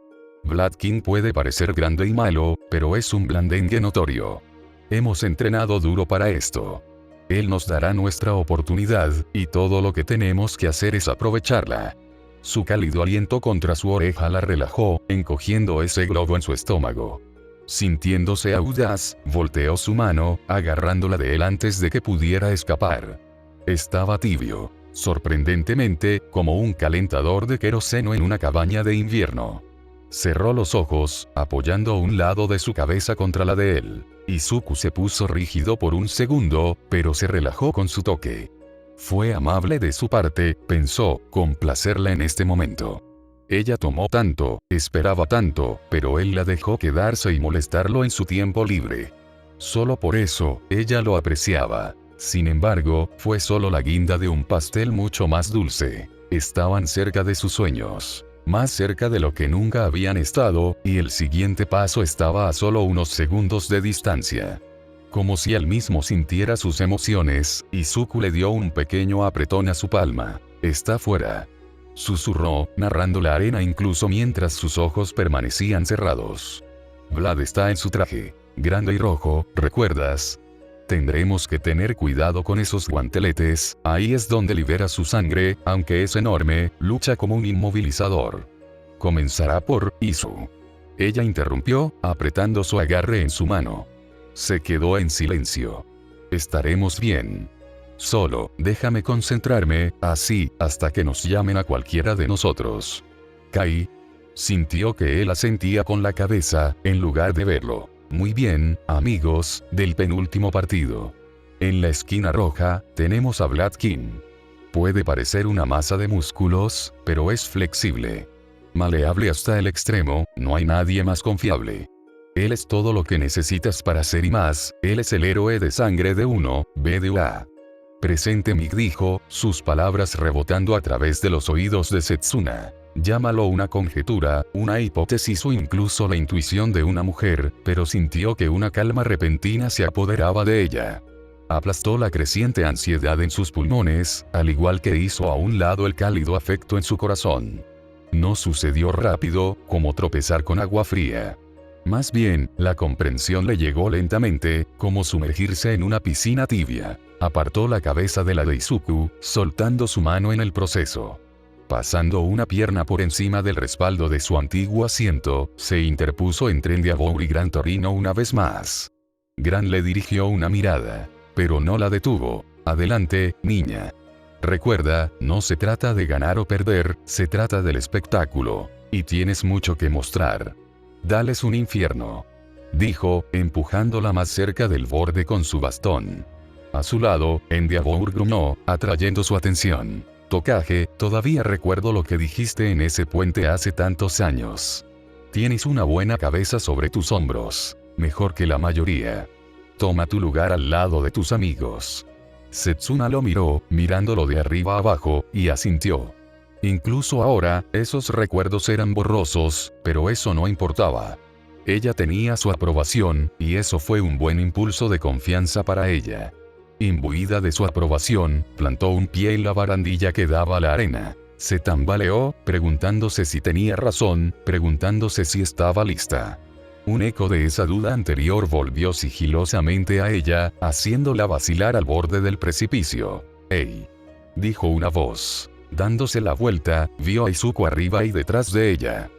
Blood King puede parecer grande y malo, pero es un blandengue notorio. Hemos entrenado duro para esto. Él nos dará nuestra oportunidad, y todo lo que tenemos que hacer es aprovecharla. Su cálido aliento contra su oreja la relajó, encogiendo ese globo en su estómago. Sintiéndose audaz, volteó su mano, agarrándola de él antes de que pudiera escapar. Estaba tibio, sorprendentemente, como un calentador de queroseno en una cabaña de invierno. Cerró los ojos, apoyando un lado de su cabeza contra la de él. Izuku se puso rígido por un segundo, pero se relajó con su toque. Fue amable de su parte, pensó, complacerla en este momento. Ella tomó tanto, esperaba tanto, pero él la dejó quedarse y molestarlo en su tiempo libre. Solo por eso, ella lo apreciaba. Sin embargo, fue solo la guinda de un pastel mucho más dulce. Estaban cerca de sus sueños. Más cerca de lo que nunca habían estado, y el siguiente paso estaba a solo unos segundos de distancia. Como si él mismo sintiera sus emociones, Izuku le dio un pequeño apretón a su palma. Está fuera. Susurró, narrando la arena incluso mientras sus ojos permanecían cerrados. Vlad está en su traje. Grande y rojo, ¿recuerdas? Tendremos que tener cuidado con esos guanteletes, ahí es donde libera su sangre, aunque es enorme, lucha como un inmovilizador. Comenzará por Isu. Ella interrumpió, apretando su agarre en su mano. Se quedó en silencio. Estaremos bien. Solo, déjame concentrarme, así, hasta que nos llamen a cualquiera de nosotros. Kai sintió que él asentía con la cabeza, en lugar de verlo. Muy bien, amigos, del penúltimo partido. En la esquina roja, tenemos a Blood King. Puede parecer una masa de músculos, pero es flexible. Maleable hasta el extremo, no hay nadie más confiable. Él es todo lo que necesitas para ser y más, él es el héroe de sangre de uno, BDA. Presente Mig dijo, sus palabras rebotando a través de los oídos de Setsuna. Llámalo una conjetura, una hipótesis o incluso la intuición de una mujer, pero sintió que una calma repentina se apoderaba de ella. Aplastó la creciente ansiedad en sus pulmones, al igual que hizo a un lado el cálido afecto en su corazón. No sucedió rápido, como tropezar con agua fría. Más bien, la comprensión le llegó lentamente, como sumergirse en una piscina tibia. Apartó la cabeza de la de Izuku, soltando su mano en el proceso. Pasando una pierna por encima del respaldo de su antiguo asiento, se interpuso entre Endeavor y Gran Torino una vez más. Gran le dirigió una mirada, pero no la detuvo. Adelante, niña. Recuerda, no se trata de ganar o perder, se trata del espectáculo. Y tienes mucho que mostrar. Dales un infierno. Dijo, empujándola más cerca del borde con su bastón. A su lado, Endeavor gruñó, atrayendo su atención. Tokage, todavía recuerdo lo que dijiste en ese puente hace tantos años. Tienes una buena cabeza sobre tus hombros, mejor que la mayoría. Toma tu lugar al lado de tus amigos. Setsuna lo miró, mirándolo de arriba abajo, y asintió. Incluso ahora, esos recuerdos eran borrosos, pero eso no importaba. Ella tenía su aprobación, y eso fue un buen impulso de confianza para ella. Imbuida de su aprobación, plantó un pie en la barandilla que daba a la arena. Se tambaleó, preguntándose si tenía razón, preguntándose si estaba lista. Un eco de esa duda anterior volvió sigilosamente a ella, haciéndola vacilar al borde del precipicio. «¡Ey!», dijo una voz. Dándose la vuelta, vio a Izuku arriba y detrás de ella.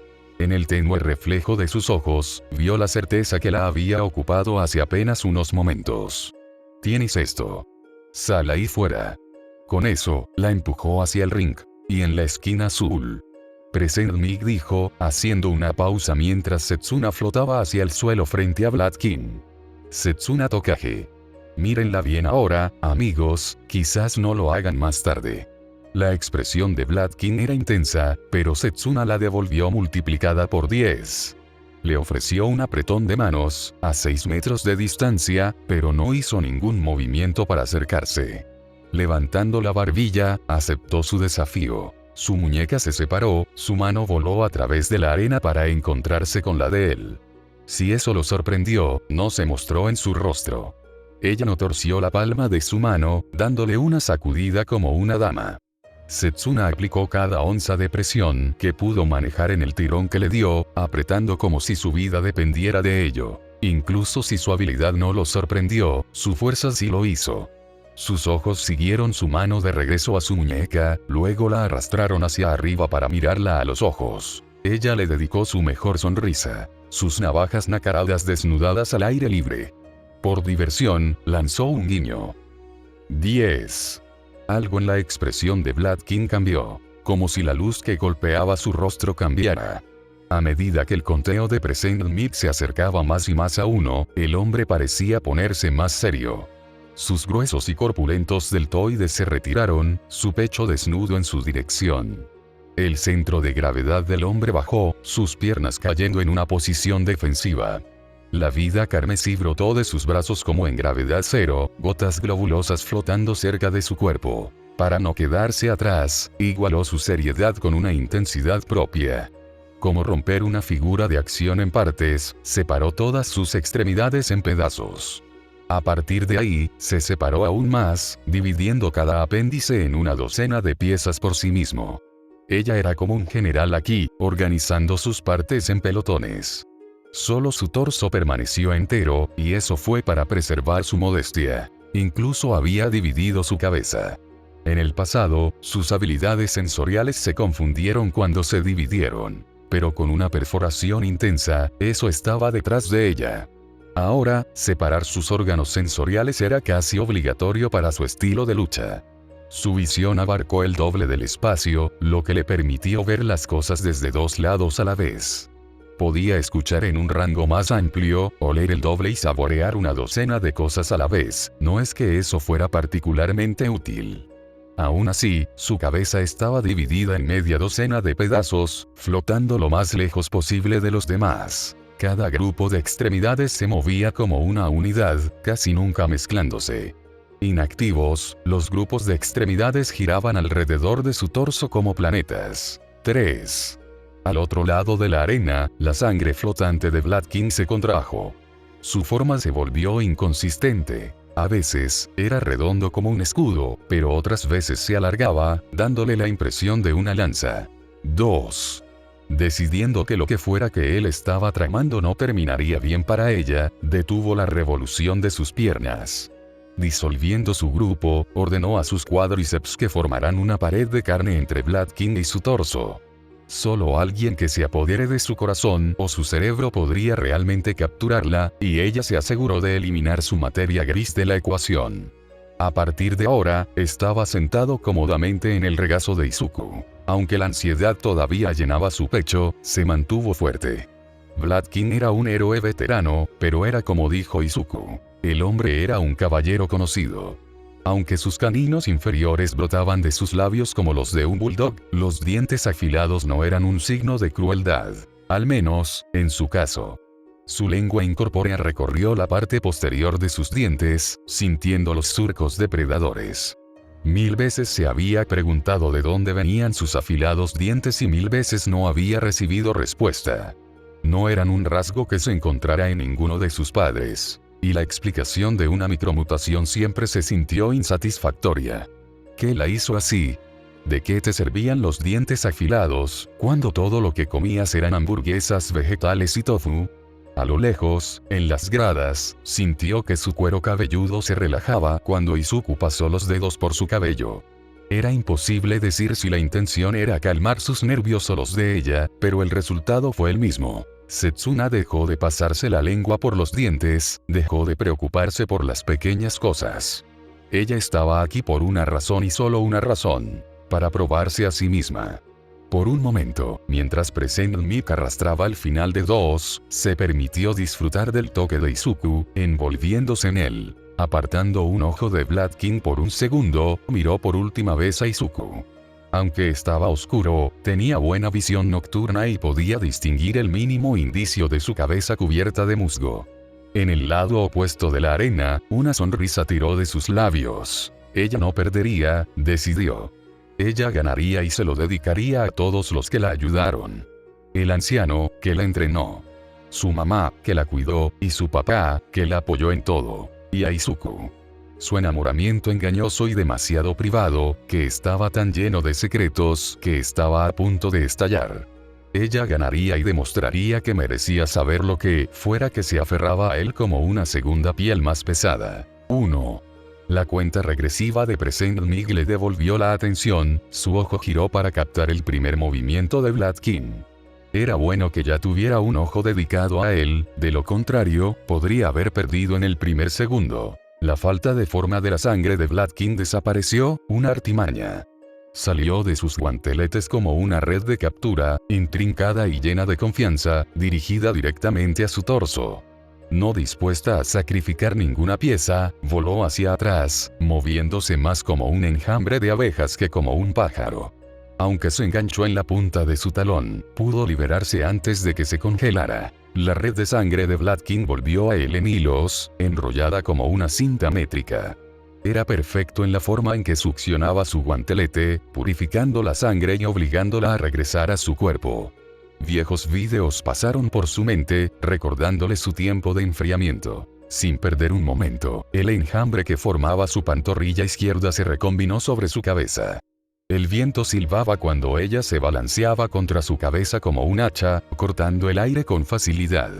En el tenue reflejo de sus ojos, vio la certeza que la había ocupado hace apenas unos momentos. «Tienes esto. Sal ahí fuera». Con eso, la empujó hacia el ring. Y en la esquina azul, Present Mic dijo, haciendo una pausa mientras Setsuna flotaba hacia el suelo frente a Blood King. «Setsuna Tokage. Mírenla bien ahora, amigos, quizás no lo hagan más tarde». La expresión de Blood King era intensa, pero Setsuna la devolvió multiplicada por 10. Le ofreció un apretón de manos, a 6 metros de distancia, pero no hizo ningún movimiento para acercarse. Levantando la barbilla, aceptó su desafío. Su muñeca se separó, su mano voló a través de la arena para encontrarse con la de él. Si eso lo sorprendió, no se mostró en su rostro. Ella no torció la palma de su mano, dándole una sacudida como una dama. Setsuna aplicó cada onza de presión que pudo manejar en el tirón que le dio, apretando como si su vida dependiera de ello. Incluso si su habilidad no lo sorprendió, su fuerza sí lo hizo. Sus ojos siguieron su mano de regreso a su muñeca, luego la arrastraron hacia arriba para mirarla a los ojos. Ella le dedicó su mejor sonrisa, sus navajas nacaradas desnudadas al aire libre. Por diversión, lanzó un guiño. 10. Algo en la expresión de Blood King cambió, como si la luz que golpeaba su rostro cambiara. A medida que el conteo de Present Mic se acercaba más y más a 1, el hombre parecía ponerse más serio. Sus gruesos y corpulentos deltoides se retiraron, su pecho desnudo en su dirección. El centro de gravedad del hombre bajó, sus piernas cayendo en una posición defensiva. La vida carmesí brotó de sus brazos como en gravedad cero, gotas globulosas flotando cerca de su cuerpo. Para no quedarse atrás, igualó su seriedad con una intensidad propia. Como romper una figura de acción en partes, separó todas sus extremidades en pedazos. A partir de ahí, se separó aún más, dividiendo cada apéndice en una docena de piezas por sí mismo. Ella era como un general aquí, organizando sus partes en pelotones. Solo su torso permaneció entero, y eso fue para preservar su modestia. Incluso había dividido su cabeza. En el pasado, sus habilidades sensoriales se confundieron cuando se dividieron. Pero con una perforación intensa, eso estaba detrás de ella. Ahora, separar sus órganos sensoriales era casi obligatorio para su estilo de lucha. Su visión abarcó el doble del espacio, lo que le permitió ver las cosas desde dos lados a la vez. Podía escuchar en un rango más amplio, oler el doble y saborear una docena de cosas a la vez, no es que eso fuera particularmente útil. Aún así, su cabeza estaba dividida en media docena de pedazos, flotando lo más lejos posible de los demás. Cada grupo de extremidades se movía como una unidad, casi nunca mezclándose. Inactivos, los grupos de extremidades giraban alrededor de su torso como planetas. 3. Al otro lado de la arena, la sangre flotante de Blood King se contrajo. Su forma se volvió inconsistente. A veces, era redondo como un escudo, pero otras veces se alargaba, dándole la impresión de una lanza. 2. Decidiendo que lo que fuera que él estaba tramando no terminaría bien para ella, detuvo la revolución de sus piernas. Disolviendo su grupo, ordenó a sus cuádriceps que formaran una pared de carne entre Blood King y su torso. Solo alguien que se apodere de su corazón o su cerebro podría realmente capturarla, y ella se aseguró de eliminar su materia gris de la ecuación. A partir de ahora, estaba sentado cómodamente en el regazo de Izuku. Aunque la ansiedad todavía llenaba su pecho, se mantuvo fuerte. Blood King era un héroe veterano, pero era como dijo Izuku. El hombre era un caballero conocido. Aunque sus caninos inferiores brotaban de sus labios como los de un bulldog, los dientes afilados no eran un signo de crueldad. Al menos, en su caso. Su lengua incorpórea recorrió la parte posterior de sus dientes, sintiendo los surcos depredadores. 1000 veces se había preguntado de dónde venían sus afilados dientes y 1000 veces no había recibido respuesta. No eran un rasgo que se encontrara en ninguno de sus padres. Y la explicación de una micromutación siempre se sintió insatisfactoria. ¿Qué la hizo así? ¿De qué te servían los dientes afilados, cuando todo lo que comías eran hamburguesas vegetales y tofu? A lo lejos, en las gradas, sintió que su cuero cabelludo se relajaba cuando Izuku pasó los dedos por su cabello. Era imposible decir si la intención era calmar sus nervios o los de ella, pero el resultado fue el mismo. Setsuna dejó de pasarse la lengua por los dientes, dejó de preocuparse por las pequeñas cosas. Ella estaba aquí por una razón y solo una razón: para probarse a sí misma. Por un momento, mientras Present Mic arrastraba el final de 2, se permitió disfrutar del toque de Izuku, envolviéndose en él. Apartando un ojo de Blood King por un segundo, miró por última vez a Izuku. Aunque estaba oscuro, tenía buena visión nocturna y podía distinguir el mínimo indicio de su cabeza cubierta de musgo. En el lado opuesto de la arena, una sonrisa tiró de sus labios. Ella no perdería, decidió. Ella ganaría y se lo dedicaría a todos los que la ayudaron. El anciano, que la entrenó. Su mamá, que la cuidó, y su papá, que la apoyó en todo. Y a Izuku. Su enamoramiento engañoso y demasiado privado, que estaba tan lleno de secretos, que estaba a punto de estallar. Ella ganaría y demostraría que merecía saber lo que fuera que se aferraba a él como una segunda piel más pesada. 1. La cuenta regresiva de Present Mic le devolvió la atención, su ojo giró para captar el primer movimiento de Blood King. Era bueno que ya tuviera un ojo dedicado a él, de lo contrario, podría haber perdido en el primer segundo. La falta de forma de la sangre de Blood King desapareció, una artimaña. Salió de sus guanteletes como una red de captura, intrincada y llena de confianza, dirigida directamente a su torso. No dispuesta a sacrificar ninguna pieza, voló hacia atrás, moviéndose más como un enjambre de abejas que como un pájaro. Aunque se enganchó en la punta de su talón, pudo liberarse antes de que se congelara. La red de sangre de Blood King volvió a él en hilos, enrollada como una cinta métrica. Era perfecto en la forma en que succionaba su guantelete, purificando la sangre y obligándola a regresar a su cuerpo. Viejos vídeos pasaron por su mente, recordándole su tiempo de enfriamiento. Sin perder un momento, el enjambre que formaba su pantorrilla izquierda se recombinó sobre su cabeza. El viento silbaba cuando ella se balanceaba contra su cabeza como un hacha, cortando el aire con facilidad.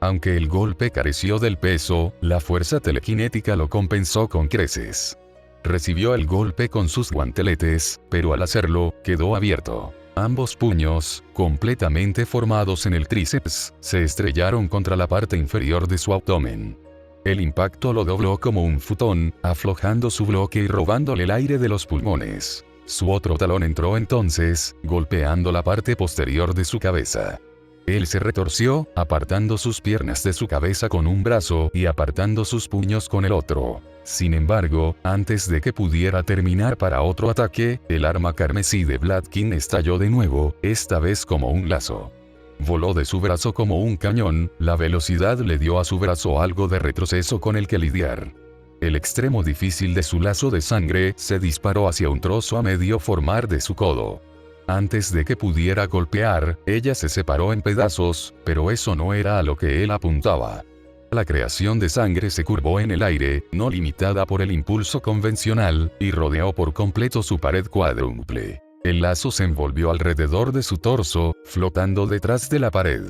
Aunque el golpe careció del peso, la fuerza telequinética lo compensó con creces. Recibió el golpe con sus guanteletes, pero al hacerlo, quedó abierto. Ambos puños, completamente formados en el tríceps, se estrellaron contra la parte inferior de su abdomen. El impacto lo dobló como un futón, aflojando su bloque y robándole el aire de los pulmones. Su otro talón entró entonces, golpeando la parte posterior de su cabeza. Él se retorció, apartando sus piernas de su cabeza con un brazo y apartando sus puños con el otro. Sin embargo, antes de que pudiera terminar para otro ataque, el arma carmesí de Blood King estalló de nuevo, esta vez como un lazo. Voló de su brazo como un cañón, la velocidad le dio a su brazo algo de retroceso con el que lidiar. El extremo difícil de su lazo de sangre se disparó hacia un trozo a medio formar de su codo. Antes de que pudiera golpear, ella se separó en pedazos, pero eso no era a lo que él apuntaba. La creación de sangre se curvó en el aire, no limitada por el impulso convencional, y rodeó por completo su pared cuádruple. El lazo se envolvió alrededor de su torso, flotando detrás de la pared.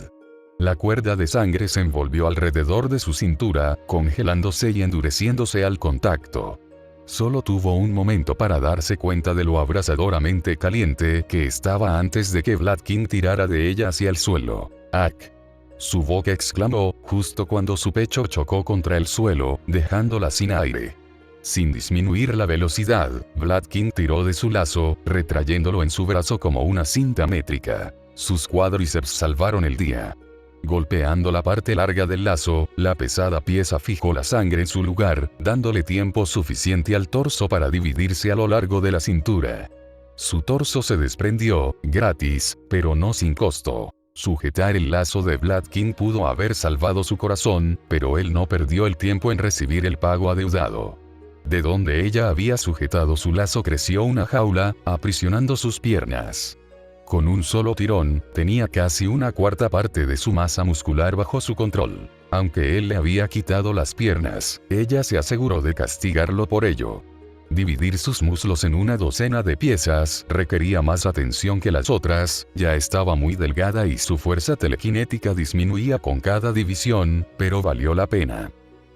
La cuerda de sangre se envolvió alrededor de su cintura, congelándose y endureciéndose al contacto. Solo tuvo un momento para darse cuenta de lo abrasadoramente caliente que estaba antes de que Blood King tirara de ella hacia el suelo. ¡Ak! Su boca exclamó, justo cuando su pecho chocó contra el suelo, dejándola sin aire. Sin disminuir la velocidad, Blood King tiró de su lazo, retrayéndolo en su brazo como una cinta métrica. Sus cuádriceps salvaron el día. Golpeando la parte larga del lazo, la pesada pieza fijó la sangre en su lugar, dándole tiempo suficiente al torso para dividirse a lo largo de la cintura. Su torso se desprendió, gratis, pero no sin costo. Sujetar el lazo de Blood King pudo haber salvado su corazón, pero él no perdió el tiempo en recibir el pago adeudado. De donde ella había sujetado su lazo creció una jaula, aprisionando sus piernas. Con un solo tirón, tenía casi una cuarta parte de su masa muscular bajo su control. Aunque él le había quitado las piernas, ella se aseguró de castigarlo por ello. Dividir sus muslos en una docena de piezas requería más atención que las otras, ya estaba muy delgada y su fuerza telequinética disminuía con cada división, pero valió la pena.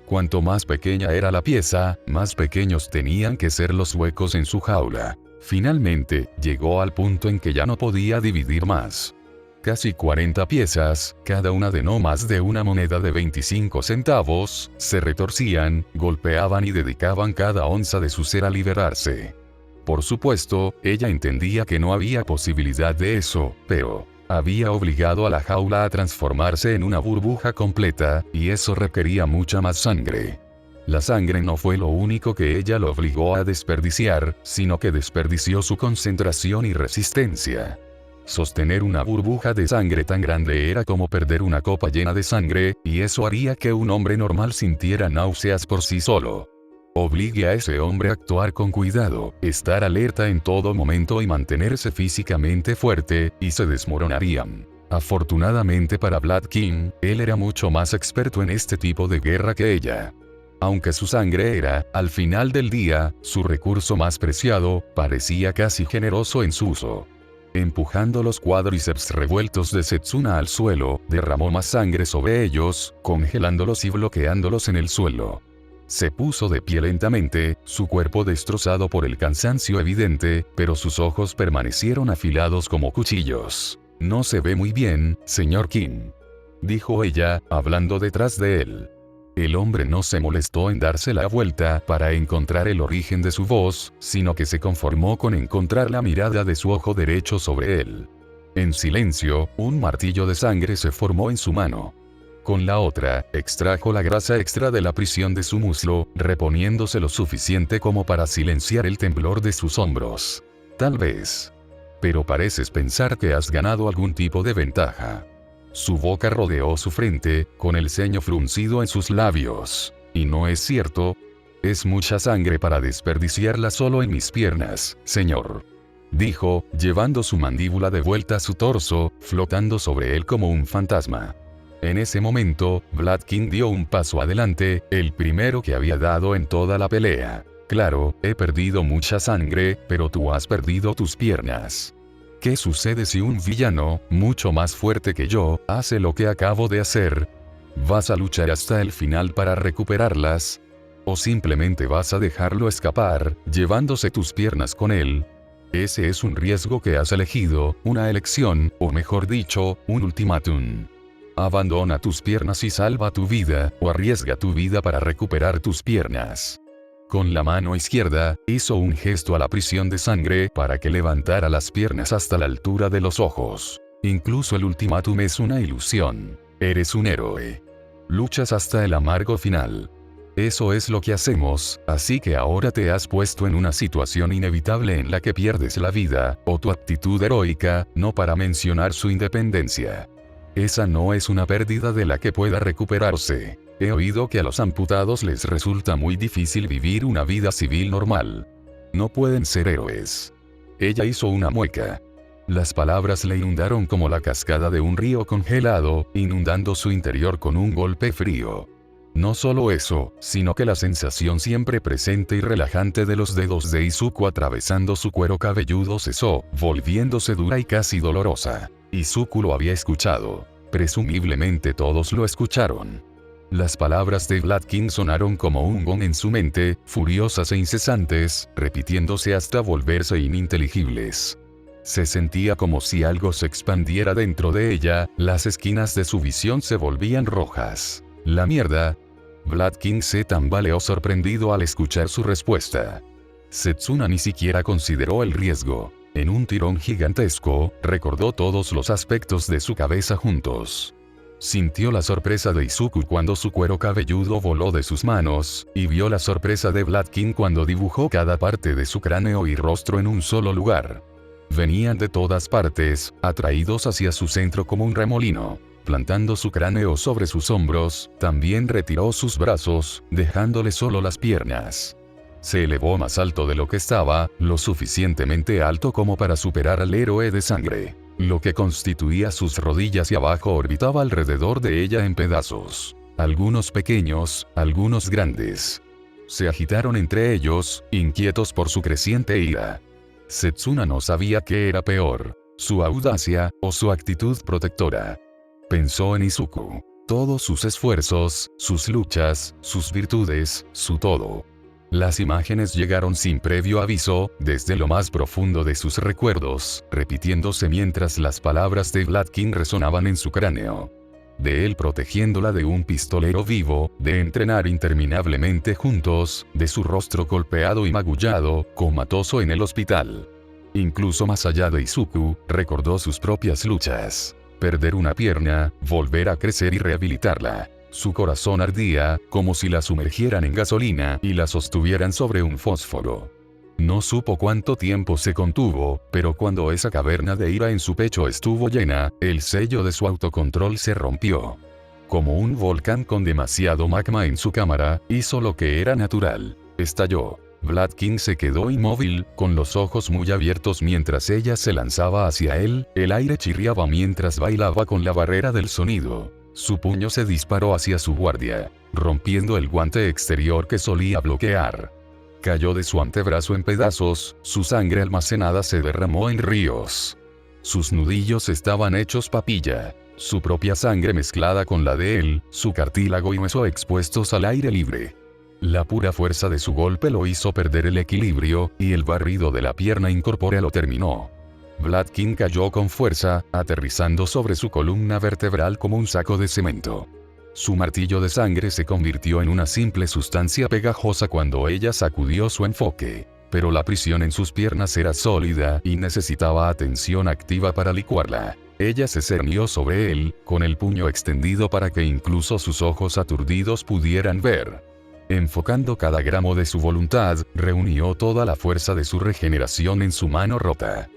Cuanto más pequeña era la pieza, más pequeños tenían que ser los huecos en su jaula. Finalmente, llegó al punto en que ya no podía dividir más. Casi 40 piezas, cada una de no más de una moneda de 25 centavos, se retorcían, golpeaban y dedicaban cada onza de su ser a liberarse. Por supuesto, ella entendía que no había posibilidad de eso, pero había obligado a la jaula a transformarse en una burbuja completa, y eso requería mucha más sangre. La sangre no fue lo único que ella lo obligó a desperdiciar, sino que desperdició su concentración y resistencia. Sostener una burbuja de sangre tan grande era como perder una copa llena de sangre, y eso haría que un hombre normal sintiera náuseas por sí solo. Obligue a ese hombre a actuar con cuidado, estar alerta en todo momento y mantenerse físicamente fuerte, y se desmoronarían. Afortunadamente para Blood King, él era mucho más experto en este tipo de guerra que ella. Aunque su sangre era, al final del día, su recurso más preciado, parecía casi generoso en su uso. Empujando los cuádriceps revueltos de Setsuna al suelo, derramó más sangre sobre ellos, congelándolos y bloqueándolos en el suelo. Se puso de pie lentamente, su cuerpo destrozado por el cansancio evidente, pero sus ojos permanecieron afilados como cuchillos. «No se ve muy bien, señor King», dijo ella, hablando detrás de él. El hombre no se molestó en darse la vuelta para encontrar el origen de su voz, sino que se conformó con encontrar la mirada de su ojo derecho sobre él. En silencio, un martillo de sangre se formó en su mano. Con la otra, extrajo la grasa extra de la prisión de su muslo, reponiéndose lo suficiente como para silenciar el temblor de sus hombros. Tal vez. Pero pareces pensar que has ganado algún tipo de ventaja. Su boca rodeó su frente, con el ceño fruncido en sus labios. ¿Y no es cierto? Es mucha sangre para desperdiciarla solo en mis piernas, señor. Dijo, llevando su mandíbula de vuelta a su torso, flotando sobre él como un fantasma. En ese momento, Blood King dio un paso adelante, el primero que había dado en toda la pelea. Claro, he perdido mucha sangre, pero tú has perdido tus piernas. ¿Qué sucede si un villano, mucho más fuerte que yo, hace lo que acabo de hacer? ¿Vas a luchar hasta el final para recuperarlas? ¿O simplemente vas a dejarlo escapar, llevándose tus piernas con él? Ese es un riesgo que has elegido, una elección, o mejor dicho, un ultimátum. Abandona tus piernas y salva tu vida, o arriesga tu vida para recuperar tus piernas. Con la mano izquierda, hizo un gesto a la prisión de sangre para que levantara las piernas hasta la altura de los ojos. Incluso el ultimátum es una ilusión. Eres un héroe. Luchas hasta el amargo final. Eso es lo que hacemos, así que ahora te has puesto en una situación inevitable en la que pierdes la vida, o tu actitud heroica, no para mencionar su independencia. Esa no es una pérdida de la que pueda recuperarse. He oído que a los amputados les resulta muy difícil vivir una vida civil normal. No pueden ser héroes. Ella hizo una mueca. Las palabras le inundaron como la cascada de un río congelado, inundando su interior con un golpe frío. No solo eso, sino que la sensación siempre presente y relajante de los dedos de Izuku atravesando su cuero cabelludo cesó, volviéndose dura y casi dolorosa. Izuku lo había escuchado. Presumiblemente todos lo escucharon. Las palabras de Blood King sonaron como un gong en su mente, furiosas e incesantes, repitiéndose hasta volverse ininteligibles. Se sentía como si algo se expandiera dentro de ella, las esquinas de su visión se volvían rojas. «La mierda». Blood King se tambaleó sorprendido al escuchar su respuesta. Setsuna ni siquiera consideró el riesgo. En un tirón gigantesco, recordó todos los aspectos de su cabeza juntos. Sintió la sorpresa de Izuku cuando su cuero cabelludo voló de sus manos, y vio la sorpresa de Blood King cuando dibujó cada parte de su cráneo y rostro en un solo lugar. Venían de todas partes, atraídos hacia su centro como un remolino. Plantando su cráneo sobre sus hombros, también retiró sus brazos, dejándole solo las piernas. Se elevó más alto de lo que estaba, lo suficientemente alto como para superar al héroe de sangre. Lo que constituía sus rodillas y abajo orbitaba alrededor de ella en pedazos. Algunos pequeños, algunos grandes. Se agitaron entre ellos, inquietos por su creciente ira. Setsuna no sabía qué era peor, su audacia, o su actitud protectora. Pensó en Izuku. Todos sus esfuerzos, sus luchas, sus virtudes, su todo. Las imágenes llegaron sin previo aviso, desde lo más profundo de sus recuerdos, repitiéndose mientras las palabras de Vladkin resonaban en su cráneo. De él protegiéndola de un pistolero vivo, de entrenar interminablemente juntos, de su rostro golpeado y magullado, comatoso en el hospital. Incluso más allá de Izuku, recordó sus propias luchas. Perder una pierna, volver a crecer y rehabilitarla. Su corazón ardía, como si la sumergieran en gasolina y la sostuvieran sobre un fósforo. No supo cuánto tiempo se contuvo, pero cuando esa caverna de ira en su pecho estuvo llena, el sello de su autocontrol se rompió. Como un volcán con demasiado magma en su cámara, hizo lo que era natural. Estalló. Vladkin se quedó inmóvil, con los ojos muy abiertos mientras ella se lanzaba hacia él, el aire chirriaba mientras bailaba con la barrera del sonido. Su puño se disparó hacia su guardia, rompiendo el guante exterior que solía bloquear. Cayó de su antebrazo en pedazos, su sangre almacenada se derramó en ríos. Sus nudillos estaban hechos papilla, su propia sangre mezclada con la de él, su cartílago y hueso expuestos al aire libre. La pura fuerza de su golpe lo hizo perder el equilibrio, y el barrido de la pierna incorpórea lo terminó. Vladkin cayó con fuerza, aterrizando sobre su columna vertebral como un saco de cemento. Su martillo de sangre se convirtió en una simple sustancia pegajosa cuando ella sacudió su enfoque. Pero la prisión en sus piernas era sólida y necesitaba atención activa para licuarla. Ella se cernió sobre él, con el puño extendido para que incluso sus ojos aturdidos pudieran ver. Enfocando cada gramo de su voluntad, reunió toda la fuerza de su regeneración en su mano rota.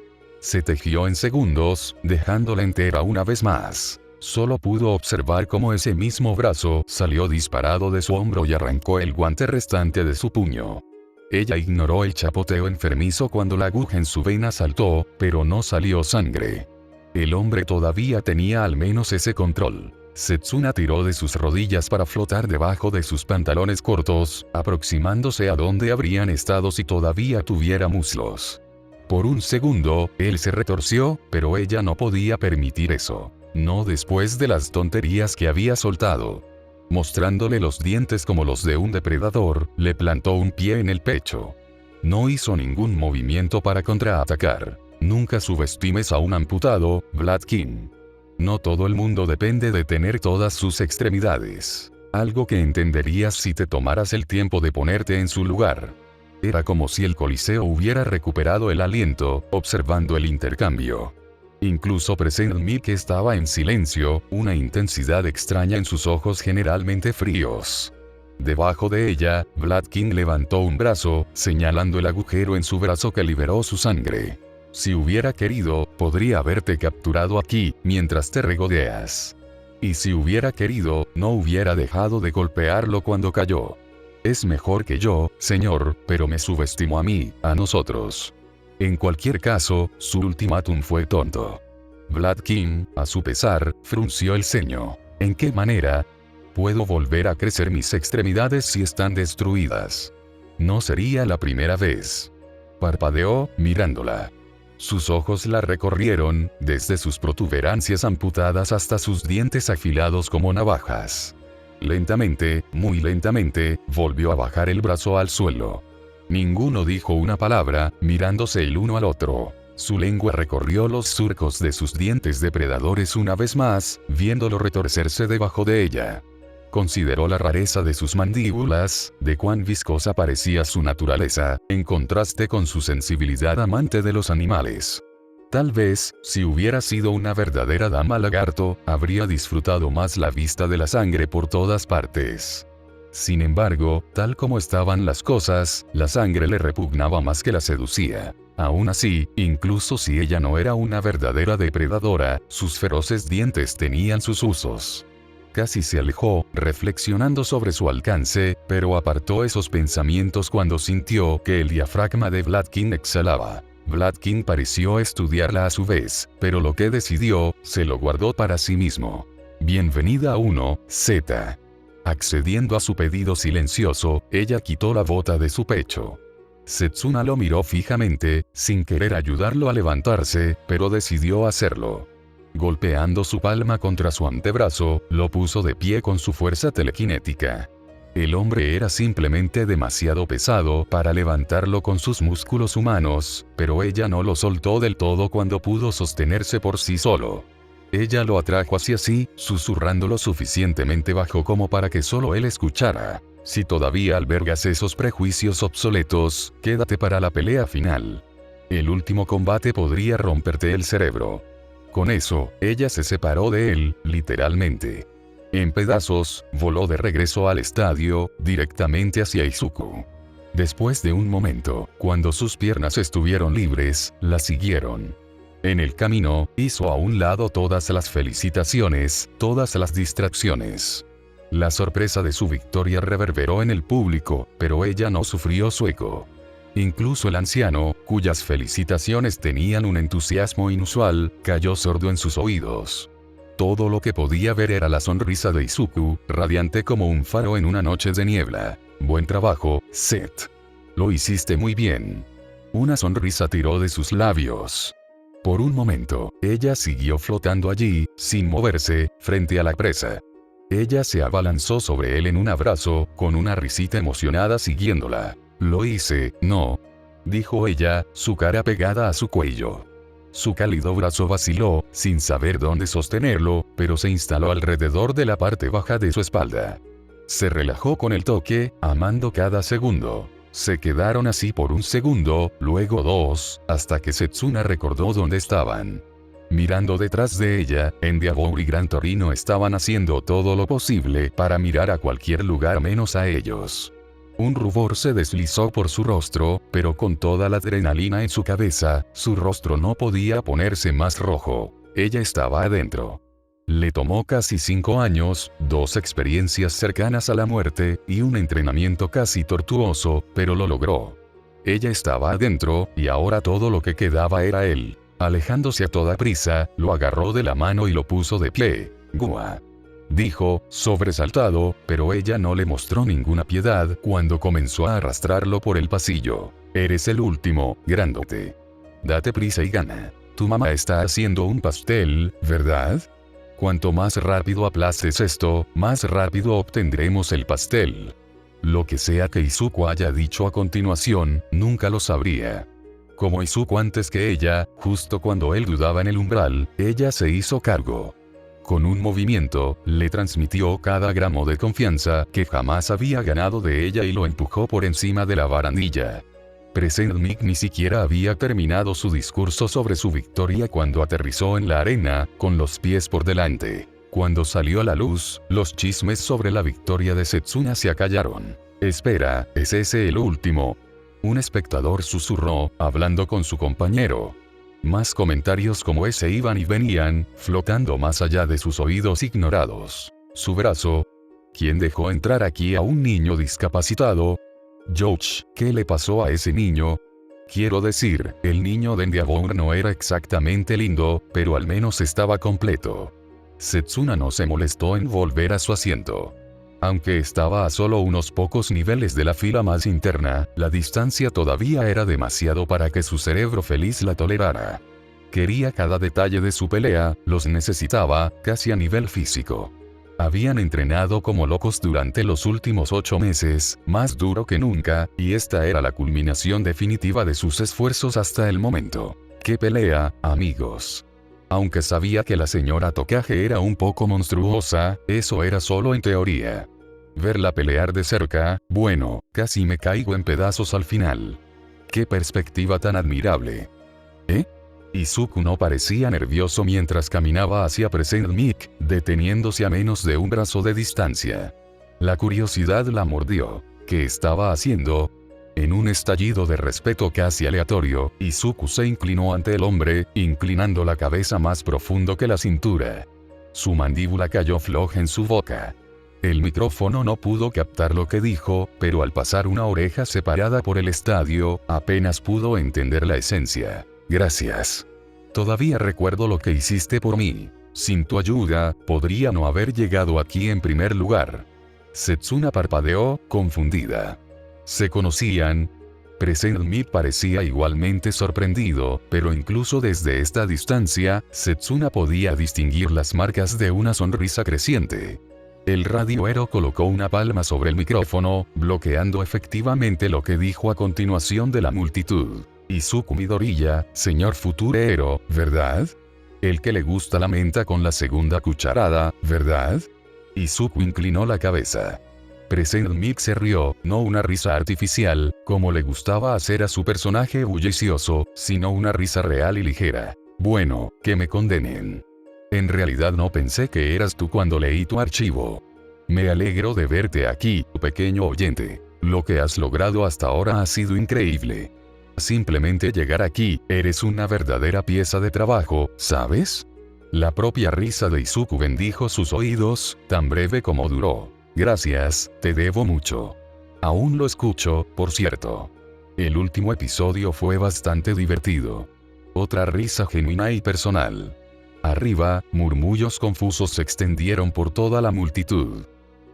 Se tejió en segundos, dejándola entera una vez más. Solo pudo observar cómo ese mismo brazo salió disparado de su hombro y arrancó el guante restante de su puño. Ella ignoró el chapoteo enfermizo cuando la aguja en su vena saltó, pero no salió sangre. El hombre todavía tenía al menos ese control. Setsuna tiró de sus rodillas para flotar debajo de sus pantalones cortos, aproximándose a donde habrían estado si todavía tuviera muslos. Por un segundo, él se retorció, pero ella no podía permitir eso. No después de las tonterías que había soltado. Mostrándole los dientes como los de un depredador, le plantó un pie en el pecho. No hizo ningún movimiento para contraatacar. Nunca subestimes a un amputado, Vladkin. No todo el mundo depende de tener todas sus extremidades. Algo que entenderías si te tomaras el tiempo de ponerte en su lugar. Era como si el Coliseo hubiera recuperado el aliento, observando el intercambio. Incluso Presenmik estaba en silencio, una intensidad extraña en sus ojos generalmente fríos. Debajo de ella, Vladkin levantó un brazo, señalando el agujero en su brazo que liberó su sangre. Si hubiera querido, podría haberte capturado aquí, mientras te regodeas. Y si hubiera querido, no hubiera dejado de golpearlo cuando cayó. Es mejor que yo, señor, pero me subestimó a mí, a nosotros. En cualquier caso, su ultimátum fue tonto. Vladkin, a su pesar, frunció el ceño. ¿En qué manera? Puedo volver a crecer mis extremidades si están destruidas. No sería la primera vez. Parpadeó, mirándola. Sus ojos la recorrieron, desde sus protuberancias amputadas hasta sus dientes afilados como navajas. Lentamente, muy lentamente, volvió a bajar el brazo al suelo. Ninguno dijo una palabra, mirándose el uno al otro. Su lengua recorrió los surcos de sus dientes depredadores una vez más, viéndolo retorcerse debajo de ella. Consideró la rareza de sus mandíbulas, de cuán viscosa parecía su naturaleza, en contraste con su sensibilidad amante de los animales. Tal vez, si hubiera sido una verdadera dama lagarto, habría disfrutado más la vista de la sangre por todas partes. Sin embargo, tal como estaban las cosas, la sangre le repugnaba más que la seducía. Aún así, incluso si ella no era una verdadera depredadora, sus feroces dientes tenían sus usos. Casi se alejó, reflexionando sobre su alcance, pero apartó esos pensamientos cuando sintió que el diafragma de Vladkin exhalaba. Vladkin pareció estudiarla a su vez, pero lo que decidió, se lo guardó para sí mismo. Bienvenida a 1Z. Accediendo a su pedido silencioso, ella quitó la bota de su pecho. Setsuna lo miró fijamente, sin querer ayudarlo a levantarse, pero decidió hacerlo. Golpeando su palma contra su antebrazo, lo puso de pie con su fuerza telequinética. El hombre era simplemente demasiado pesado para levantarlo con sus músculos humanos, pero ella no lo soltó del todo cuando pudo sostenerse por sí solo. Ella lo atrajo hacia sí, susurrando lo suficientemente bajo como para que solo él escuchara. Si todavía albergas esos prejuicios obsoletos, quédate para la pelea final. El último combate podría romperte el cerebro. Con eso, ella se separó de él, literalmente. En pedazos, voló de regreso al estadio, directamente hacia Izuku. Después de un momento, cuando sus piernas estuvieron libres, la siguieron. En el camino, hizo a un lado todas las felicitaciones, todas las distracciones. La sorpresa de su victoria reverberó en el público, pero ella no sufrió su eco. Incluso el anciano, cuyas felicitaciones tenían un entusiasmo inusual, cayó sordo en sus oídos. Todo lo que podía ver era la sonrisa de Izuku, radiante como un faro en una noche de niebla. Buen trabajo, Seth. Lo hiciste muy bien. Una sonrisa tiró de sus labios. Por un momento, ella siguió flotando allí, sin moverse, frente a la presa. Ella se abalanzó sobre él en un abrazo, con una risita emocionada siguiéndola. Lo hice, ¿no? Dijo ella, su cara pegada a su cuello. Su cálido brazo vaciló, sin saber dónde sostenerlo, pero se instaló alrededor de la parte baja de su espalda. Se relajó con el toque, amando cada segundo. Se quedaron así por un segundo, luego dos, hasta que Setsuna recordó dónde estaban. Mirando detrás de ella, Endeavor y Gran Torino estaban haciendo todo lo posible para mirar a cualquier lugar menos a ellos. Un rubor se deslizó por su rostro, pero con toda la adrenalina en su cabeza, su rostro no podía ponerse más rojo. Ella estaba adentro. Le tomó casi 5 años, 2 experiencias cercanas a la muerte, y un entrenamiento casi tortuoso, pero lo logró. Ella estaba adentro, y ahora todo lo que quedaba era él. Alejándose a toda prisa, lo agarró de la mano y lo puso de pie. «Gua», dijo, sobresaltado, pero ella no le mostró ninguna piedad cuando comenzó a arrastrarlo por el pasillo. «Eres el último, grandote. Date prisa y gana. Tu mamá está haciendo un pastel, ¿verdad? Cuanto más rápido aplastes esto, más rápido obtendremos el pastel». Lo que sea que Izuku haya dicho a continuación, nunca lo sabría. Como Izuku antes que ella, justo cuando él dudaba en el umbral, ella se hizo cargo. Con un movimiento, le transmitió cada gramo de confianza que jamás había ganado de ella y lo empujó por encima de la barandilla. Presentnik ni siquiera había terminado su discurso sobre su victoria cuando aterrizó en la arena, con los pies por delante. Cuando salió a la luz, los chismes sobre la victoria de Setsuna se acallaron. «Espera, ¿es ese el último?», un espectador susurró, hablando con su compañero. Más comentarios como ese iban y venían, flotando más allá de sus oídos ignorados. Su brazo. ¿Quién dejó entrar aquí a un niño discapacitado? George, ¿qué le pasó a ese niño? Quiero decir, el niño de Endeavor no era exactamente lindo, pero al menos estaba completo. Setsuna no se molestó en volver a su asiento. Aunque estaba a solo unos pocos niveles de la fila más interna, la distancia todavía era demasiado para que su cerebro feliz la tolerara. Quería cada detalle de su pelea, los necesitaba, casi a nivel físico. Habían entrenado como locos durante los últimos 8 meses, más duro que nunca, y esta era la culminación definitiva de sus esfuerzos hasta el momento. ¡Qué pelea, amigos! Aunque sabía que la señora Tokage era un poco monstruosa, eso era solo en teoría. Verla pelear de cerca, bueno, casi me caigo en pedazos al final. ¡Qué perspectiva tan admirable! ¿Eh? Izuku no parecía nervioso mientras caminaba hacia Presentnik, deteniéndose a menos de un brazo de distancia. La curiosidad la mordió. ¿Qué estaba haciendo? En un estallido de respeto casi aleatorio, Izuku se inclinó ante el hombre, inclinando la cabeza más profundo que la cintura. Su mandíbula cayó floja en su boca. El micrófono no pudo captar lo que dijo, pero al pasar una oreja separada por el estadio, apenas pudo entender la esencia. «Gracias. Todavía recuerdo lo que hiciste por mí. Sin tu ayuda, podría no haber llegado aquí en primer lugar». Setsuna parpadeó, confundida. ¿Se conocían? Presentnik parecía igualmente sorprendido, pero incluso desde esta distancia, Setsuna podía distinguir las marcas de una sonrisa creciente. El radioero colocó una palma sobre el micrófono, bloqueando efectivamente lo que dijo a continuación de la multitud. Izuku Midoriya, señor futurero, ¿verdad? El que le gusta la menta con la segunda cucharada, ¿verdad? Izuku inclinó la cabeza. Present Mic se rió, no una risa artificial, como le gustaba hacer a su personaje bullicioso, sino una risa real y ligera. Bueno, que me condenen. En realidad no pensé que eras tú cuando leí tu archivo. Me alegro de verte aquí, pequeño oyente. Lo que has logrado hasta ahora ha sido increíble. Simplemente llegar aquí, eres una verdadera pieza de trabajo, ¿sabes? La propia risa de Izuku bendijo sus oídos, tan breve como duró. Gracias, te debo mucho. Aún lo escucho, por cierto. El último episodio fue bastante divertido. Otra risa genuina y personal. Arriba, murmullos confusos se extendieron por toda la multitud.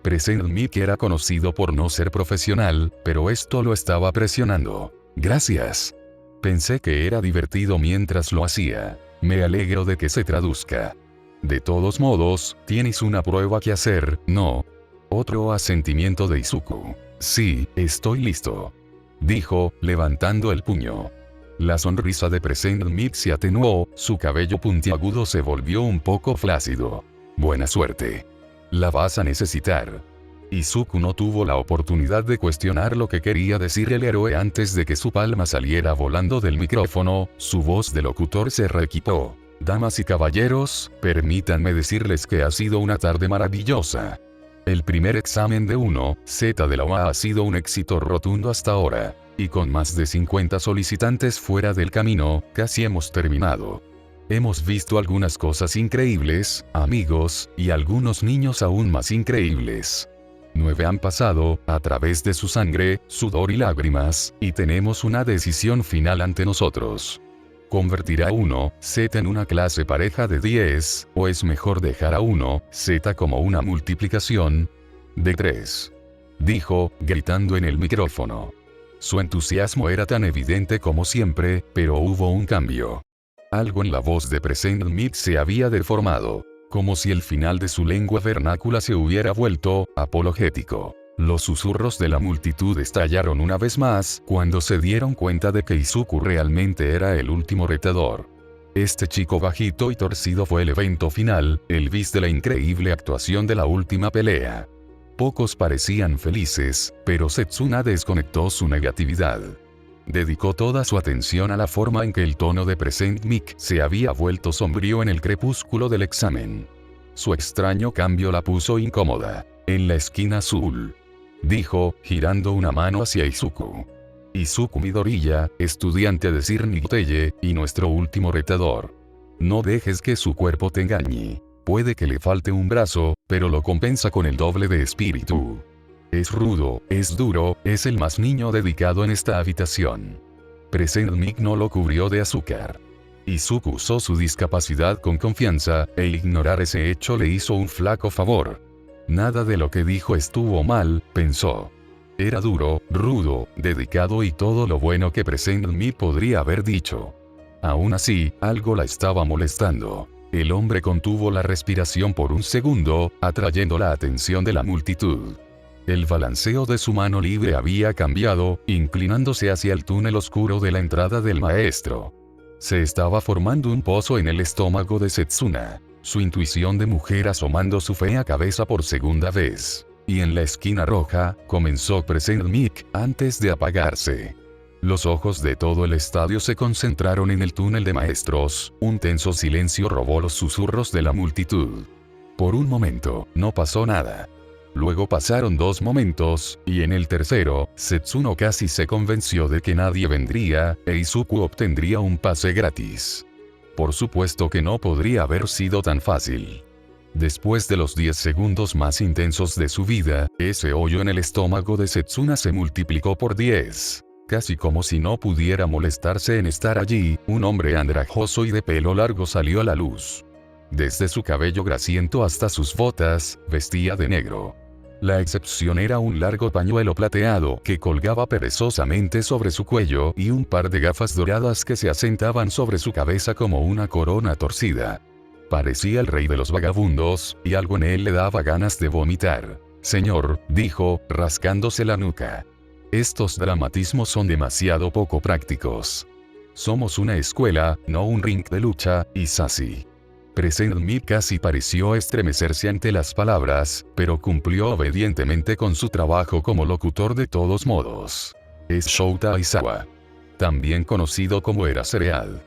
Present Mic era conocido por no ser profesional, pero esto lo estaba presionando. Gracias. Pensé que era divertido mientras lo hacía. Me alegro de que se traduzca. De todos modos, tienes una prueba que hacer, ¿no? Otro asentimiento de Izuku. Sí, estoy listo. Dijo, levantando el puño. La sonrisa de Present Mic se atenuó, su cabello puntiagudo se volvió un poco flácido. Buena suerte. La vas a necesitar. Izuku no tuvo la oportunidad de cuestionar lo que quería decir el héroe antes de que su palma saliera volando del micrófono, su voz de locutor se reequipó. Damas y caballeros, permítanme decirles que ha sido una tarde maravillosa. El primer examen de 1Z de la UA ha sido un éxito rotundo hasta ahora. Y con más de 50 solicitantes fuera del camino, casi hemos terminado. Hemos visto algunas cosas increíbles, amigos, y algunos niños aún más increíbles. 9 han pasado, a través de su sangre, sudor y lágrimas, y tenemos una decisión final ante nosotros. ¿Convertir a 1Z en una clase pareja de 10, o es mejor dejar a 1Z como una multiplicación de 3? Dijo, gritando en el micrófono. Su entusiasmo era tan evidente como siempre, pero hubo un cambio. Algo en la voz de Present Mic se había deformado, como si el final de su lengua vernácula se hubiera vuelto apologético. Los susurros de la multitud estallaron una vez más cuando se dieron cuenta de que Izuku realmente era el último retador. Este chico bajito y torcido fue el evento final, el bis de la increíble actuación de la última pelea. Pocos parecían felices, pero Setsuna desconectó su negatividad. Dedicó toda su atención a la forma en que el tono de Present Mic se había vuelto sombrío en el crepúsculo del examen. Su extraño cambio la puso incómoda. En la esquina azul. Dijo, girando una mano hacia Izuku. Izuku Midoriya, estudiante de Cirnigoteye, y nuestro último retador. No dejes que su cuerpo te engañe. Puede que le falte un brazo, pero lo compensa con el doble de espíritu. Es rudo, es duro, es el más niño dedicado en esta habitación. Present Mic no lo cubrió de azúcar. Izuku usó su discapacidad con confianza, e ignorar ese hecho le hizo un flaco favor. Nada de lo que dijo estuvo mal, pensó. Era duro, rudo, dedicado y todo lo bueno que Present Mic podría haber dicho. Aún así, algo la estaba molestando. El hombre contuvo la respiración por un segundo, atrayendo la atención de la multitud. El balanceo de su mano libre había cambiado, inclinándose hacia el túnel oscuro de la entrada del maestro. Se estaba formando un pozo en el estómago de Setsuna, su intuición de mujer asomando su fea cabeza por segunda vez. Y en la esquina roja, comenzó Present Mic, antes de apagarse. Los ojos de todo el estadio se concentraron en el túnel de maestros, un tenso silencio robó los susurros de la multitud. Por un momento, no pasó nada. Luego pasaron 2 momentos, y en el tercero, Setsuno casi se convenció de que nadie vendría, e Izuku obtendría un pase gratis. Por supuesto que no podría haber sido tan fácil. Después de los 10 segundos más intensos de su vida, ese hoyo en el estómago de Setsuna se multiplicó por 10. Casi como si no pudiera molestarse en estar allí, un hombre andrajoso y de pelo largo salió a la luz. Desde su cabello grasiento hasta sus botas, vestía de negro. La excepción era un largo pañuelo plateado que colgaba perezosamente sobre su cuello y un par de gafas doradas que se asentaban sobre su cabeza como una corona torcida. Parecía el rey de los vagabundos, y algo en él le daba ganas de vomitar. Señor, dijo, rascándose la nuca. Estos dramatismos son demasiado poco prácticos. Somos una escuela, no un ring de lucha, Hisashi. Present casi pareció estremecerse ante las palabras, pero cumplió obedientemente con su trabajo como locutor de todos modos. Es Shouta Aizawa. También conocido como Era Cereal.